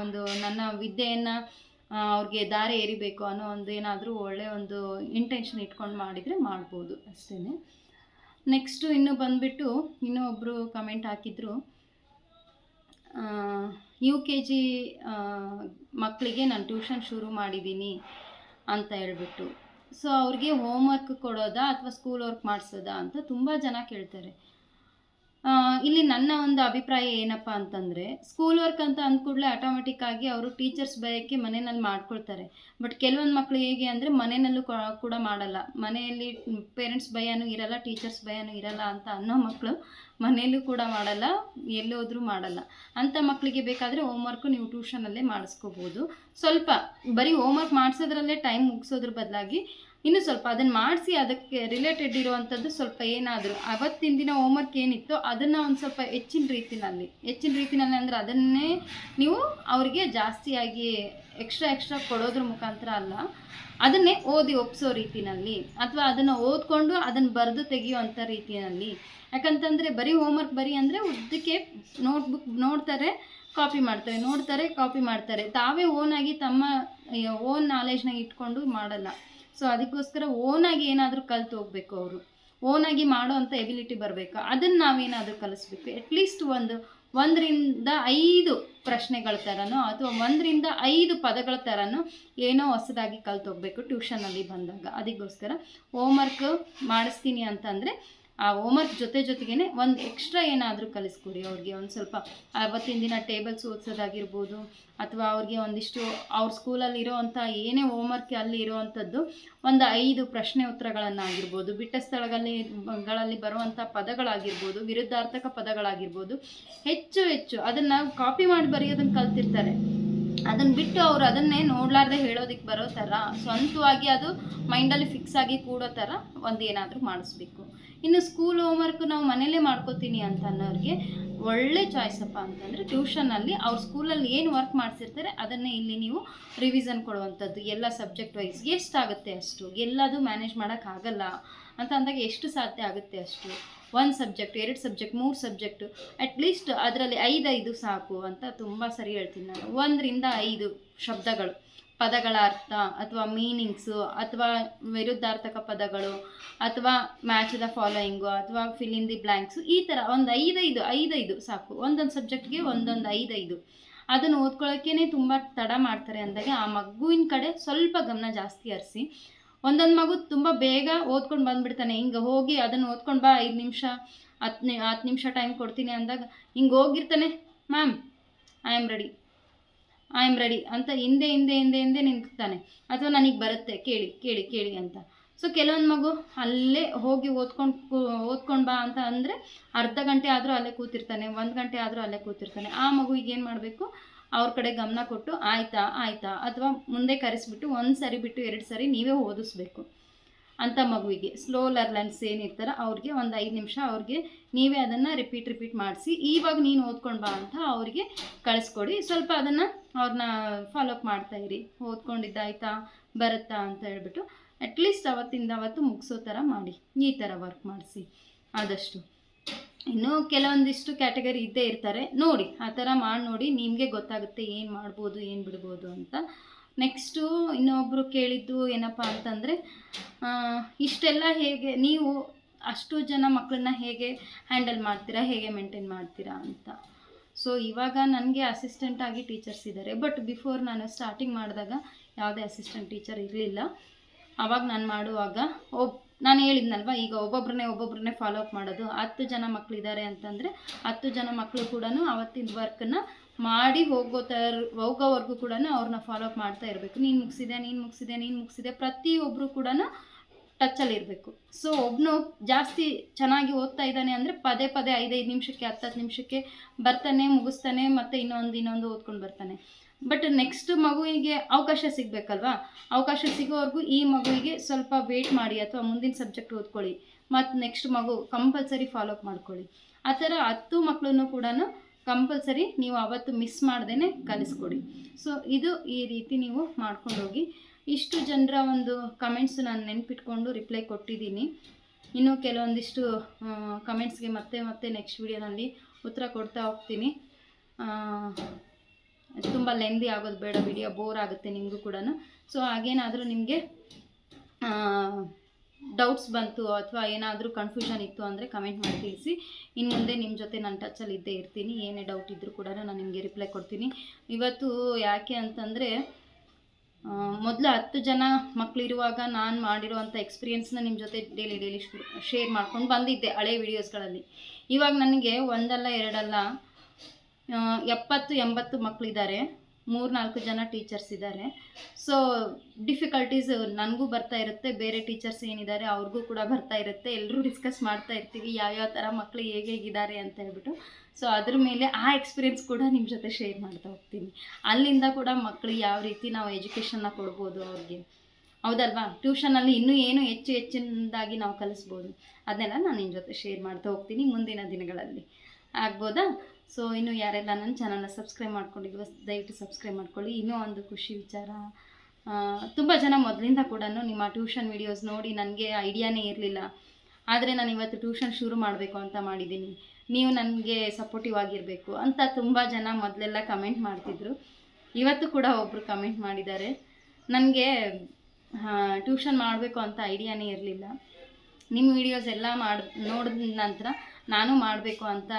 ಒಂದು ನನ್ನ ವಿದ್ಯೆಯನ್ನು ಅವ್ರಿಗೆ ದಾರಿ ಎರಿಬೇಕು ಅನ್ನೋ ಒಂದು ಏನಾದರೂ ಒಳ್ಳೆಯ ಒಂದು ಇಂಟೆನ್ಷನ್ ಇಟ್ಕೊಂಡು ಮಾಡಿದರೆ ಮಾಡ್ಬೋದು ಅಷ್ಟೇ. ನೆಕ್ಸ್ಟು ಇನ್ನು ಬಂದುಬಿಟ್ಟು ಇನ್ನೂ ಒಬ್ಬರು ಕಮೆಂಟ್ ಹಾಕಿದ್ರು, UKG ಮಕ್ಕಳಿಗೆ ನಾನು ಟ್ಯೂಷನ್ ಶುರು ಮಾಡಿದ್ದೀನಿ ಅಂತ ಹೇಳ್ಬಿಟ್ಟು. ಸೊ ಅವ್ರಿಗೆ ಹೋಮ್ವರ್ಕ್ ಕೊಡೋದಾ ಅಥವಾ ಸ್ಕೂಲ್ ವರ್ಕ್ ಮಾಡಿಸೋದಾ ಅಂತ ತುಂಬ ಜನ ಕೇಳ್ತಾರೆ. ಇಲ್ಲಿ ನನ್ನ ಒಂದು ಅಭಿಪ್ರಾಯ ಏನಪ್ಪ ಅಂತಂದರೆ, ಸ್ಕೂಲ್ ವರ್ಕ್ ಅಂತ ಅಂದ್ಕೂಡಲೇ ಆಟೋಮೆಟಿಕ್ಕಾಗಿ ಅವರು ಟೀಚರ್ಸ್ ಭಯಕ್ಕೆ ಮನೆಯಲ್ಲಿ ಮಾಡ್ಕೊಳ್ತಾರೆ. ಬಟ್ ಕೆಲವೊಂದು ಮಕ್ಕಳು ಹೇಗೆ ಅಂದರೆ ಮನೆಯಲ್ಲೂ ಕೂಡ ಮಾಡಲ್ಲ, ಮನೆಯಲ್ಲಿ ಪೇರೆಂಟ್ಸ್ ಭಯನೂ ಇರಲ್ಲ, ಟೀಚರ್ಸ್ ಭಯನೂ ಇರಲ್ಲ ಅಂತ ಅನ್ನೋ ಮಕ್ಕಳು ಮನೆಯಲ್ಲೂ ಕೂಡ ಮಾಡಲ್ಲ, ಎಲ್ಲೋದ್ರೂ ಮಾಡಲ್ಲ. ಅಂಥ ಮಕ್ಕಳಿಗೆ ಬೇಕಾದರೆ ಹೋಮ್ವರ್ಕು ನೀವು ಟ್ಯೂಷನಲ್ಲೇ ಮಾಡಿಸ್ಕೋಬೋದು. ಸ್ವಲ್ಪ ಬರೀ ಹೋಮ್ವರ್ಕ್ ಮಾಡಿಸೋದ್ರಲ್ಲೇ ಟೈಮ್ ಮುಗಿಸೋದ್ರ ಬದಲಾಗಿ ಇನ್ನು ಸ್ವಲ್ಪ ಅದನ್ನು ಮಾಡಿಸಿ ಅದಕ್ಕೆ ರಿಲೇಟೆಡ್ ಇರುವಂಥದ್ದು ಸ್ವಲ್ಪ ಏನಾದರೂ ಅವತ್ತಿನ ದಿನ ಹೋಮ್ವರ್ಕ್ ಏನಿತ್ತೋ ಅದನ್ನು ಒಂದು ಸ್ವಲ್ಪ ಹೆಚ್ಚಿನ ರೀತಿನಲ್ಲಿ ಅಂದರೆ ಅದನ್ನೇ ನೀವು ಅವರಿಗೆ ಜಾಸ್ತಿಯಾಗಿ ಎಕ್ಸ್ಟ್ರಾ ಕೊಡೋದ್ರ ಮುಖಾಂತರ ಅಲ್ಲ, ಅದನ್ನೇ ಓದಿ ಒಪ್ಪಿಸೋ ರೀತಿಯಲ್ಲಿ ಅಥವಾ ಅದನ್ನು ಓದ್ಕೊಂಡು ಅದನ್ನು ಬರೆದು ತೆಗೆಯುವಂಥ ರೀತಿಯಲ್ಲಿ. ಯಾಕಂತಂದರೆ ಬರೀ ಹೋಮ್ವರ್ಕ್ ಬರೀ ಅಂದರೆ ಉದ್ದಕ್ಕೆ ನೋಟ್ಬುಕ್ ನೋಡ್ತಾರೆ, ಕಾಪಿ ಮಾಡ್ತಾರೆ, ತಾವೇ ಓನಾಗಿ ತಮ್ಮ ಓನ್ ನಾಲೆಜ್ನ ಇಟ್ಕೊಂಡು ಮಾಡಲ್ಲ. ಸೊ ಅದಕ್ಕೋಸ್ಕರ ಓನಾಗಿ ಏನಾದರೂ ಕಲಿತು ಹೋಗಬೇಕು, ಅವರು ಓನಾಗಿ ಮಾಡೋ ಅಂಥ ಎಬಿಲಿಟಿ ಬರಬೇಕು. ಅದನ್ನು ನಾವೇನಾದರೂ ಕಲಿಸ್ಬೇಕು. ಅಟ್ಲೀಸ್ಟ್ 1ರಿಂದ 5 ಪ್ರಶ್ನೆಗಳ ಥರನೋ ಅಥವಾ 1ರಿಂದ 5 ಪದಗಳ ಥರನೋ ಏನೋ ಹೊಸದಾಗಿ ಕಲಿತು ಹೋಗಬೇಕು ಟ್ಯೂಷನಲ್ಲಿ ಬಂದಾಗ. ಅದಕ್ಕೋಸ್ಕರ ಹೋಮ್ವರ್ಕ್ ಮಾಡಿಸ್ತೀನಿ ಅಂತಂದರೆ ಆ ಹೋಮ್ವರ್ಕ್ ಜೊತೆಗೇ ಒಂದು ಎಕ್ಸ್ಟ್ರಾ ಏನಾದರೂ ಕಲಿಸ್ಕೊಡಿ ಅವ್ರಿಗೆ. ಒಂದು ಸ್ವಲ್ಪ ಅವತ್ತಿನ ದಿನ ಟೇಬಲ್ಸ್ ಓದಿಸೋದಾಗಿರ್ಬೋದು ಅಥವಾ ಅವ್ರಿಗೆ ಒಂದಿಷ್ಟು ಅವ್ರ ಸ್ಕೂಲಲ್ಲಿ ಇರೋವಂಥ ಏನೇ ಹೋಮ್ವರ್ಕ್ ಅಲ್ಲಿ ಇರೋವಂಥದ್ದು ಒಂದು 5 ಪ್ರಶ್ನೆ ಉತ್ತರಗಳನ್ನಾಗಿರ್ಬೋದು, ಬಿಟ್ಟ ಸ್ಥಳಗಳಲ್ಲಿ ಬರುವಂಥ ಪದಗಳಾಗಿರ್ಬೋದು, ವಿರುದ್ಧಾರ್ಥಕ ಪದಗಳಾಗಿರ್ಬೋದು, ಹೆಚ್ಚು ಅದನ್ನು ಕಾಪಿ ಮಾಡಿ ಬರೆಯೋದನ್ನು ಕಲ್ತಿರ್ತಾರೆ. ಅದನ್ನು ಬಿಟ್ಟು ಅವರು ಅದನ್ನೇ ನೋಡಲಾರ್ದೆ ಹೇಳೋದಕ್ಕೆ ಬರೋ ಥರ ಸ್ವಂತವಾಗಿ ಅದು ಮೈಂಡಲ್ಲಿ ಫಿಕ್ಸ್ ಆಗಿ ಕೂಡೋ ಥರ ಒಂದು ಏನಾದರೂ ಮಾಡಿಸ್ಬೇಕು. ಇನ್ನು ಸ್ಕೂಲ್ ಹೋಮ್ವರ್ಕ್ ನಾವು ಮನೇಲೇ ಮಾಡ್ಕೋತೀನಿ ಅಂತ ಅನ್ನೋರಿಗೆ ಒಳ್ಳೆ ಚಾಯ್ಸಪ್ಪ ಅಂತಂದರೆ ಟ್ಯೂಷನಲ್ಲಿ ಅವ್ರ ಸ್ಕೂಲಲ್ಲಿ ಏನು ವರ್ಕ್ ಮಾಡಿಸಿರ್ತಾರೆ ಅದನ್ನೇ ಇಲ್ಲಿ ನೀವು ರಿವಿಷನ್ ಕೊಡುವಂಥದ್ದು. ಎಲ್ಲ ಸಬ್ಜೆಕ್ಟ್ ವೈಸ್ ಎಷ್ಟಾಗುತ್ತೆ ಅಷ್ಟು, ಎಲ್ಲದೂ ಮ್ಯಾನೇಜ್ ಮಾಡೋಕ್ಕಾಗಲ್ಲ ಅಂತ ಅಂದಾಗ ಎಷ್ಟು ಸಾಧ್ಯ ಆಗುತ್ತೆ ಅಷ್ಟು, 1 ಸಬ್ಜೆಕ್ಟ್ 2 ಸಬ್ಜೆಕ್ಟ್ 3 ಸಬ್ಜೆಕ್ಟು ಅಟ್ಲೀಸ್ಟ್ ಅದರಲ್ಲಿ 5 ಸಾಕು ಅಂತ ತುಂಬ ಸರಿ ಹೇಳ್ತೀನಿ ನಾನು. 1ರಿಂದ 5 ಶಬ್ದಗಳು, ಪದಗಳ ಅರ್ಥ ಅಥವಾ ಮೀನಿಂಗ್ಸು ಅಥವಾ ವಿರುದ್ಧಾರ್ಥಕ ಪದಗಳು ಅಥವಾ ಮ್ಯಾಚ್ ದ ಫಾಲೋಯಿಂಗು ಅಥವಾ ಫಿಲ್ ಇನ್ ದಿ ಬ್ಲ್ಯಾಂಕ್ಸು, ಈ ಥರ ಒಂದು 5 ಸಾಕು. ಒಂದೊಂದು ಸಬ್ಜೆಕ್ಟ್ಗೆ ಒಂದೊಂದು 5 ಅದನ್ನು ಓದ್ಕೊಳ್ಳೋಕ್ಕೇ ತುಂಬ ತಡ ಮಾಡ್ತಾರೆ ಅಂದಾಗ ಆ ಮಗುವಿನ ಕಡೆ ಸ್ವಲ್ಪ ಗಮನ ಜಾಸ್ತಿ ಹರಿಸಿ. ಒಂದೊಂದು ಮಗು ತುಂಬ ಬೇಗ ಓದ್ಕೊಂಡು ಬಂದುಬಿಡ್ತಾನೆ, ಹಿಂಗೆ ಹೋಗಿ ಅದನ್ನು ಓದ್ಕೊಂಡು ಬಾ 5 ನಿಮಿಷ 10 ನಿಮಿಷ ಟೈಮ್ ಕೊಡ್ತೀನಿ ಅಂದಾಗ ಹಿಂಗೆ ಹೋಗಿರ್ತಾನೆ, ಮ್ಯಾಮ್ ಐ ಆಮ್ ರೆಡಿ ಅಂತ ಹಿಂದೆ ನಿಂತಾನೆ, ಅಥವಾ ನನಗೆ ಬರುತ್ತೆ ಕೇಳಿ ಅಂತ. ಸೊ ಕೆಲವೊಂದು ಮಗು ಅಲ್ಲೇ ಹೋಗಿ ಓದ್ಕೊಂಡು ಬಾ ಅಂತ ಅಂದರೆ ಅರ್ಧ ಗಂಟೆ ಆದರೂ ಅಲ್ಲೇ ಕೂತಿರ್ತಾನೆ, 1 ಗಂಟೆ ಆದರೂ ಅಲ್ಲೇ ಕೂತಿರ್ತಾನೆ. ಆ ಮಗುವಿಗೆ ಏನು ಮಾಡಬೇಕು, ಅವ್ರ ಕಡೆ ಗಮನ ಕೊಟ್ಟು ಆಯ್ತಾ ಅಥವಾ ಮುಂದೆ ಕರೆಸಿಬಿಟ್ಟು 1 ಸರಿ ಬಿಟ್ಟು 2 ಸರಿ ನೀವೇ ಓದಿಸ್ಬೇಕು. ಅಂಥ ಮಗುವಿಗೆ ಸ್ಲೋ ಲರ್ನರ್ಸ್ ಏನಿರ್ತಾರೆ ಅವ್ರಿಗೆ ಒಂದು 5 ನಿಮಿಷ ಅವ್ರಿಗೆ ನೀವೇ ಅದನ್ನು ರಿಪೀಟ್ ಮಾಡಿಸಿ, ಇವಾಗ ನೀನು ಓದ್ಕೊಂಡು ಬಾ ಅಂತ ಅವ್ರಿಗೆ ಕಳಿಸ್ಕೊಡಿ. ಸ್ವಲ್ಪ ಅದನ್ನು ಅವ್ರನ್ನ ಫಾಲೋ ಅಪ್ ಮಾಡ್ತಾಯಿರಿ, ಓದ್ಕೊಂಡಿದ್ದಾಯ್ತಾ ಬರುತ್ತಾ ಅಂತ ಹೇಳ್ಬಿಟ್ಟು ಅಟ್ಲೀಸ್ಟ್ ಅವತ್ತು ಮುಗಿಸೋ ಥರ ಮಾಡಿ, ಈ ಥರ ವರ್ಕ್ ಮಾಡಿಸಿ ಆದಷ್ಟು. ಇನ್ನೂ ಕೆಲವೊಂದಿಷ್ಟು ಕ್ಯಾಟಗರಿ ಇದ್ದೇ ಇರ್ತಾರೆ, ನೋಡಿ ಆ ಥರ ಮಾಡಿ ನೋಡಿ, ನಿಮಗೆ ಗೊತ್ತಾಗುತ್ತೆ ಏನು ಮಾಡ್ಬೋದು ಏನು ಬಿಡ್ಬೋದು ಅಂತ. ನೆಕ್ಸ್ಟು ಇನ್ನೊಬ್ಬರು ಕೇಳಿದ್ದು ಏನಪ್ಪ ಅಂತಂದರೆ, ಇಷ್ಟೆಲ್ಲ ಹೇಗೆ ನೀವು ಅಷ್ಟು ಜನ ಮಕ್ಕಳನ್ನ ಹೇಗೆ ಹ್ಯಾಂಡಲ್ ಮಾಡ್ತೀರಾ, ಹೇಗೆ ಮೇಂಟೈನ್ ಮಾಡ್ತೀರಾ ಅಂತ. ಸೊ ಇವಾಗ ನನಗೆ ಅಸಿಸ್ಟೆಂಟಾಗಿ ಟೀಚರ್ಸ್ ಇದ್ದಾರೆ, ಬಟ್ ಬಿಫೋರ್ ನಾನು ಸ್ಟಾರ್ಟಿಂಗ್ ಮಾಡಿದಾಗ ಯಾವುದೇ ಅಸಿಸ್ಟೆಂಟ್ ಟೀಚರ್ ಇರಲಿಲ್ಲ. ಆವಾಗ ನಾನು ಮಾಡುವಾಗ ನಾನು ಹೇಳಿದ್ನಲ್ವ, ಈಗ ಒಬ್ಬೊಬ್ಬರನ್ನೇ ಫಾಲೋ ಅಪ್ ಮಾಡೋದು. 10 ಜನ ಮಕ್ಕಳಿದ್ದಾರೆ ಅಂತಂದರೆ 10 ಜನ ಮಕ್ಕಳು ಕೂಡ ಅವತ್ತಿನ ವರ್ಕನ್ನು ಮಾಡಿ ಹೋಗೋವರೆಗೂ ಕೂಡ ಅವ್ರನ್ನ ಫಾಲೋ ಅಪ್ ಮಾಡ್ತಾ ಇರಬೇಕು. ನೀನು ಮುಗಿಸಿದೆ ಪ್ರತಿಯೊಬ್ಬರು ಕೂಡ ಟಚ್ಚಲ್ಲಿ ಇರಬೇಕು. ಸೊ ಒಬ್ಬನು ಜಾಸ್ತಿ ಚೆನ್ನಾಗಿ ಓದ್ತಾ ಇದ್ದಾನೆ ಅಂದರೆ ಪದೇ 5 ನಿಮಿಷಕ್ಕೆ 10 ನಿಮಿಷಕ್ಕೆ ಬರ್ತಾನೆ, ಮುಗಿಸ್ತಾನೆ, ಮತ್ತು ಇನ್ನೊಂದು ಓದ್ಕೊಂಡು ಬರ್ತಾನೆ. ಬಟ್ ನೆಕ್ಸ್ಟ್ ಮಗುವಿಗೆ ಅವಕಾಶ ಸಿಗಬೇಕಲ್ವಾ, ಅವಕಾಶ ಸಿಗೋವರೆಗೂ ಈ ಮಗುವಿಗೆ ಸ್ವಲ್ಪ ವೇಟ್ ಮಾಡಿ ಅಥವಾ ಮುಂದಿನ ಸಬ್ಜೆಕ್ಟ್ ಓದ್ಕೊಳ್ಳಿ, ಮತ್ತು ನೆಕ್ಸ್ಟ್ ಮಗು ಕಂಪಲ್ಸರಿ ಫಾಲೋ ಅಪ್ ಮಾಡ್ಕೊಳ್ಳಿ. ಆ ಥರ 10 ಮಕ್ಕಳನ್ನು ಕೂಡ ಕಂಪಲ್ಸರಿ ನೀವು ಅವತ್ತು ಮಿಸ್ ಮಾಡ್ದೇ ಕಲಿಸ್ಕೊಡಿ. ಸೊ ಇದು ಈ ರೀತಿ ನೀವು ಮಾಡ್ಕೊಂಡು ಹೋಗಿ. ಇಷ್ಟು ಜನರ ಒಂದು ಕಮೆಂಟ್ಸ್ ನಾನು ನೆನ್ಪಿಟ್ಕೊಂಡು ರಿಪ್ಲೈ ಕೊಟ್ಟಿದ್ದೀನಿ. ಇನ್ನೂ ಕೆಲವೊಂದಿಷ್ಟು ಕಮೆಂಟ್ಸ್ಗೆ ಮತ್ತೆ ನೆಕ್ಸ್ಟ್ ವಿಡಿಯೋನಲ್ಲಿ ಉತ್ತರ ಕೊಡ್ತಾ ಹೋಗ್ತೀನಿ. ತುಂಬ ಲೆಂದಿ ಆಗೋದು ಬೇಡ, ವಿಡಿಯೋ ಬೋರ್ ಆಗುತ್ತೆ ನಿಮಗೂ ಕೂಡ. ಸೊ ಹಾಗೇನಾದರೂ ನಿಮಗೆ ಡೌಟ್ಸ್ ಬಂತು ಅಥವಾ ಏನಾದರೂ ಕನ್ಫ್ಯೂಷನ್ ಇತ್ತು ಅಂದರೆ ಕಮೆಂಟ್ ಮಾಡಿ ತಿಳಿಸಿ. ಇನ್ನು ಮುಂದೆ ನಿಮ್ಮ ಜೊತೆ ನಾನು ಟಚಲ್ಲಿ ಇದ್ದೇ ಇರ್ತೀನಿ. ಏನೇ ಡೌಟ್ ಇದ್ದರೂ ಕೂಡ ನಾನು ನಿಮಗೆ ರಿಪ್ಲೈ ಕೊಡ್ತೀನಿ. ಇವತ್ತು ಯಾಕೆ ಅಂತಂದರೆ ಮೊದಲು 10 ಜನ ಮಕ್ಕಳಿರುವಾಗ ನಾನು ಮಾಡಿರೋವಂಥ ಎಕ್ಸ್ಪೀರಿಯೆನ್ಸ್ನ ನಿಮ್ಮ ಜೊತೆ ಡೈಲಿ ಶೇರ್ ಮಾಡ್ಕೊಂಡು ಬಂದಿದ್ದೆ ಹಳೆ ವೀಡಿಯೋಸ್ಗಳಲ್ಲಿ. ಇವಾಗ ನನಗೆ ಒಂದಲ್ಲ ಎರಡಲ್ಲ 70-80 ಮಕ್ಕಳಿದ್ದಾರೆ, 3-4 ಜನ ಟೀಚರ್ಸ್ ಇದ್ದಾರೆ. ಸೊ ಡಿಫಿಕಲ್ಟೀಸ್ ನನಗೂ ಬರ್ತಾ ಇರುತ್ತೆ, ಬೇರೆ ಟೀಚರ್ಸ್ ಏನಿದ್ದಾರೆ ಅವ್ರಿಗೂ ಕೂಡ ಬರ್ತಾ ಇರುತ್ತೆ. ಎಲ್ಲರೂ ಡಿಸ್ಕಸ್ ಮಾಡ್ತಾ ಇರ್ತೀವಿ ಯಾವ್ಯಾವ ಥರ ಮಕ್ಕಳು ಹೇಗಿದ್ದಾರೆ ಅಂತ ಹೇಳ್ಬಿಟ್ಟು. ಸೊ ಅದ್ರ ಮೇಲೆ ಆ ಎಕ್ಸ್ಪೀರಿಯೆನ್ಸ್ ಕೂಡ ನಿಮ್ಮ ಜೊತೆ ಶೇರ್ ಮಾಡ್ತಾ ಹೋಗ್ತೀನಿ. ಅಲ್ಲಿಂದ ಕೂಡ ಮಕ್ಕಳಿಗೆ ಯಾವ ರೀತಿ ನಾವು ಎಜುಕೇಷನ್ನ ಕೊಡ್ಬೋದು ಅವ್ರಿಗೆ, ಹೌದಲ್ವಾ? ಟ್ಯೂಷನಲ್ಲಿ ಇನ್ನೂ ಏನು ಹೆಚ್ಚಿನದಾಗಿ ನಾವು ಕಲಿಸ್ಬೋದು, ಅದನ್ನೆಲ್ಲ ನಾನು ನಿಮ್ಮ ಜೊತೆ ಶೇರ್ ಮಾಡ್ತಾ ಹೋಗ್ತೀನಿ ಮುಂದಿನ ದಿನಗಳಲ್ಲಿ. ಆಗ್ಬೋದಾ? ಸೊ ಇನ್ನು ಯಾರೆಲ್ಲ ನನ್ನ ಚಾನಲ್ನ ಸಬ್ಸ್ಕ್ರೈಬ್ ಮಾಡ್ಕೊಂಡಿದ್ವೋ ದಯವಿಟ್ಟು ಸಬ್ಸ್ಕ್ರೈಬ್ ಮಾಡ್ಕೊಳ್ಳಿ. ಇನ್ನೂ ಒಂದು ಖುಷಿ ವಿಚಾರ, ತುಂಬ ಜನ ಮೊದಲಿಂದ ಕೂಡ ನಿಮ್ಮ ಟ್ಯೂಷನ್ ವೀಡಿಯೋಸ್ ನೋಡಿ ನನಗೆ ಐಡಿಯಾನೇ ಇರಲಿಲ್ಲ, ಆದರೆ ನಾನು ಇವತ್ತು ಟ್ಯೂಷನ್ ಶುರು ಮಾಡಬೇಕು ಅಂತ ಮಾಡಿದ್ದೀನಿ, ನೀವು ನನಗೆ ಸಪೋರ್ಟಿವ್ ಆಗಿರಬೇಕು ಅಂತ ತುಂಬ ಜನ ಮೊದಲೆಲ್ಲ ಕಮೆಂಟ್ ಮಾಡ್ತಿದ್ರು. ಇವತ್ತು ಕೂಡ ಒಬ್ಬರು ಕಮೆಂಟ್ ಮಾಡಿದ್ದಾರೆ, ನನಗೆ ಟ್ಯೂಷನ್ ಮಾಡಬೇಕು ಅಂತ ಐಡಿಯಾನೇ ಇರಲಿಲ್ಲ, ನಿಮ್ಮ ವೀಡಿಯೋಸ್ ಎಲ್ಲ ನೋಡಿದ ನಂತರ ನಾನು ಮಾಡಬೇಕು ಅಂತ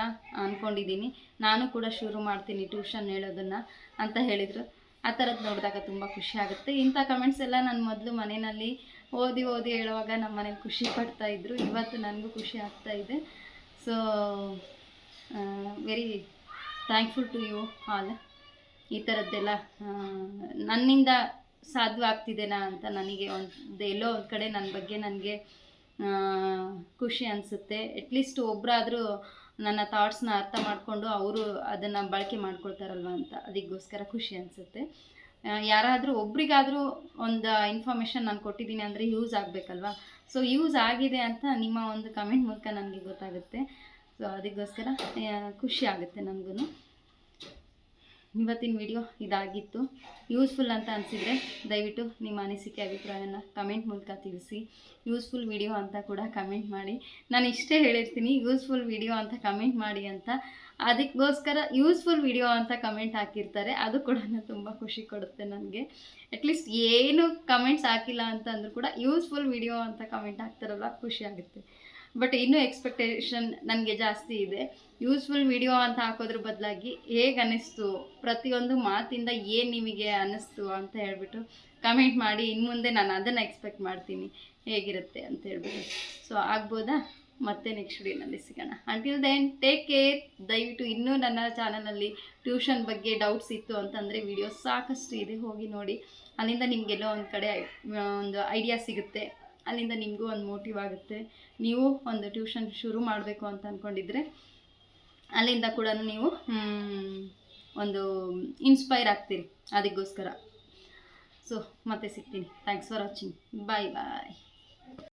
ಅಂದ್ಕೊಂಡಿದ್ದೀನಿ, ನಾನು ಕೂಡ ಶುರು ಮಾಡ್ತೀನಿ ಟ್ಯೂಷನ್ ಹೇಳೋದನ್ನು ಅಂತ ಹೇಳಿದರು. ಆ ಥರದ್ದು ನೋಡಿದಾಗ ತುಂಬ ಖುಷಿ ಆಗುತ್ತೆ. ಇಂಥ ಕಮೆಂಟ್ಸ್ ಎಲ್ಲ ನಾನು ಮೊದಲು ಮನೆಯಲ್ಲಿ ಓದಿ ಹೇಳುವಾಗ ನಮ್ಮ ಮನೇಲಿ ಖುಷಿ ಪಡ್ತಾಯಿದ್ರು. ಇವತ್ತು ನನಗೂ ಖುಷಿ ಆಗ್ತಾಯಿದೆ. So very thankful to you all. ಈ ಥರದ್ದೆಲ್ಲ ನನ್ನಿಂದ ಸಾಧ್ಯ ಆಗ್ತಿದೆನಾ ಅಂತ ನನಗೆ ಎಲ್ಲೋ ಒಂದು ಕಡೆ ನನ್ನ ಬಗ್ಗೆ ನನಗೆ ಖುಷಿ ಅನಿಸುತ್ತೆ. ಅಟ್ಲೀಸ್ಟ್ ಒಬ್ಬರಾದರೂ ನನ್ನ ಥಾಟ್ಸ್ನ ಅರ್ಥ ಮಾಡಿಕೊಂಡು ಅವರು ಅದನ್ನು ಬಳಕೆ ಮಾಡ್ಕೊಳ್ತಾರಲ್ವ ಅಂತ, ಅದಕ್ಕೋಸ್ಕರ ಖುಷಿ ಅನಿಸುತ್ತೆ. ಯಾರಾದರೂ ಒಬ್ರಿಗಾದರೂ ಒಂದು ಇನ್ಫಾರ್ಮೇಷನ್ ನಾನು ಕೊಟ್ಟಿದ್ದೀನಿ ಅಂದರೆ ಯೂಸ್ ಆಗಬೇಕಲ್ವ. ಸೊ ಯೂಸ್ ಆಗಿದೆ ಅಂತ ನಿಮ್ಮ ಒಂದು ಕಮೆಂಟ್ ಮೂಲಕ ನನಗೆ ಗೊತ್ತಾಗುತ್ತೆ. ಸೊ ಅದಕ್ಕೋಸ್ಕರ ಖುಷಿ ಆಗುತ್ತೆ ನನಗೂ. ಇವತ್ತಿನ ವಿಡಿಯೋ ಇದಾಗಿತ್ತು. ಯೂಸ್ಫುಲ್ ಅಂತ ಅನಿಸಿದರೆ ದಯವಿಟ್ಟು ನಿಮ್ಮ ಅನಿಸಿಕೆ ಅಭಿಪ್ರಾಯನ ಕಮೆಂಟ್ ಮೂಲಕ ತಿಳಿಸಿ. ಯೂಸ್ಫುಲ್ ವಿಡಿಯೋ ಅಂತ ಕೂಡ ಕಮೆಂಟ್ ಮಾಡಿ. ನಾನು ಇಷ್ಟೇ ಹೇಳಿರ್ತೀನಿ, ಯೂಸ್ಫುಲ್ ವಿಡಿಯೋ ಅಂತ ಕಮೆಂಟ್ ಮಾಡಿ ಅಂತ. ಅದಕ್ಕೋಸ್ಕರ ಯೂಸ್ಫುಲ್ ವಿಡಿಯೋ ಅಂತ ಕಮೆಂಟ್ ಹಾಕಿರ್ತಾರೆ, ಅದು ಕೂಡ ತುಂಬ ಖುಷಿ ಕೊಡುತ್ತೆ ನನಗೆ. ಅಟ್ಲೀಸ್ಟ್ ಏನು ಕಮೆಂಟ್ಸ್ ಹಾಕಿಲ್ಲ ಅಂತ ಅಂದರೂ ಕೂಡ ಯೂಸ್ಫುಲ್ ವಿಡಿಯೋ ಅಂತ ಕಮೆಂಟ್ ಹಾಕ್ತಾರಲ್ವ, ಖುಷಿ ಆಗುತ್ತೆ. ಬಟ್ ಇನ್ನೂ ಎಕ್ಸ್ಪೆಕ್ಟೇಷನ್ ನನಗೆ ಜಾಸ್ತಿ ಇದೆ. ಯೂಸ್ಫುಲ್ ವಿಡಿಯೋ ಅಂತ ಹಾಕೋದ್ರ ಬದಲಾಗಿ ಹೇಗೆ ಅನ್ನಿಸ್ತು, ಪ್ರತಿಯೊಂದು ಮಾತಿಂದ ಏನು ನಿಮಗೆ ಅನ್ನಿಸ್ತು ಅಂತ ಹೇಳ್ಬಿಟ್ಟು ಕಮೆಂಟ್ ಮಾಡಿ. ಇನ್ನು ಮುಂದೆ ನಾನು ಅದನ್ನು ಎಕ್ಸ್ಪೆಕ್ಟ್ ಮಾಡ್ತೀನಿ ಹೇಗಿರುತ್ತೆ ಅಂತ ಹೇಳ್ಬಿಟ್ಟು. ಸೊ ಆಗ್ಬೋದಾ? ಮತ್ತೆ ನೆಕ್ಸ್ಟ್ ವಿಡಿಯೋನಲ್ಲಿ ಸಿಗೋಣ. Until then take care. ದಯವಿಟ್ಟು ಇನ್ನೂ ನನ್ನ ಚಾನಲಲ್ಲಿ ಟ್ಯೂಷನ್ ಬಗ್ಗೆ ಡೌಟ್ಸ್ ಇತ್ತು ಅಂತಂದರೆ ವಿಡಿಯೋಸ್ ಸಾಕಷ್ಟು ಇದೆ, ಹೋಗಿ ನೋಡಿ. ಅಲ್ಲಿಂದ ನಿಮಗೆಲ್ಲೋ ಒಂದು ಕಡೆ ಒಂದು ಐಡಿಯಾ ಸಿಗುತ್ತೆ, ಅಲ್ಲಿಂದ ನಿಮಗೂ ಒಂದು ಮೋಟಿವ್ ಆಗುತ್ತೆ. ನೀವು ಒಂದು ಟ್ಯೂಷನ್ ಶುರು ಮಾಡಬೇಕು ಅಂತ ಅಂದ್ಕೊಂಡಿದ್ರೆ ಅಲ್ಲಿಂದ ಕೂಡ ನೀವು ಒಂದು ಇನ್ಸ್ಪೈರ್ ಆಗ್ತೀರಿ. ಅದಕ್ಕೋಸ್ಕರ ಸೊ ಮತ್ತೆ ಸಿಗ್ತೀನಿ. Thanks for watching. Bye bye.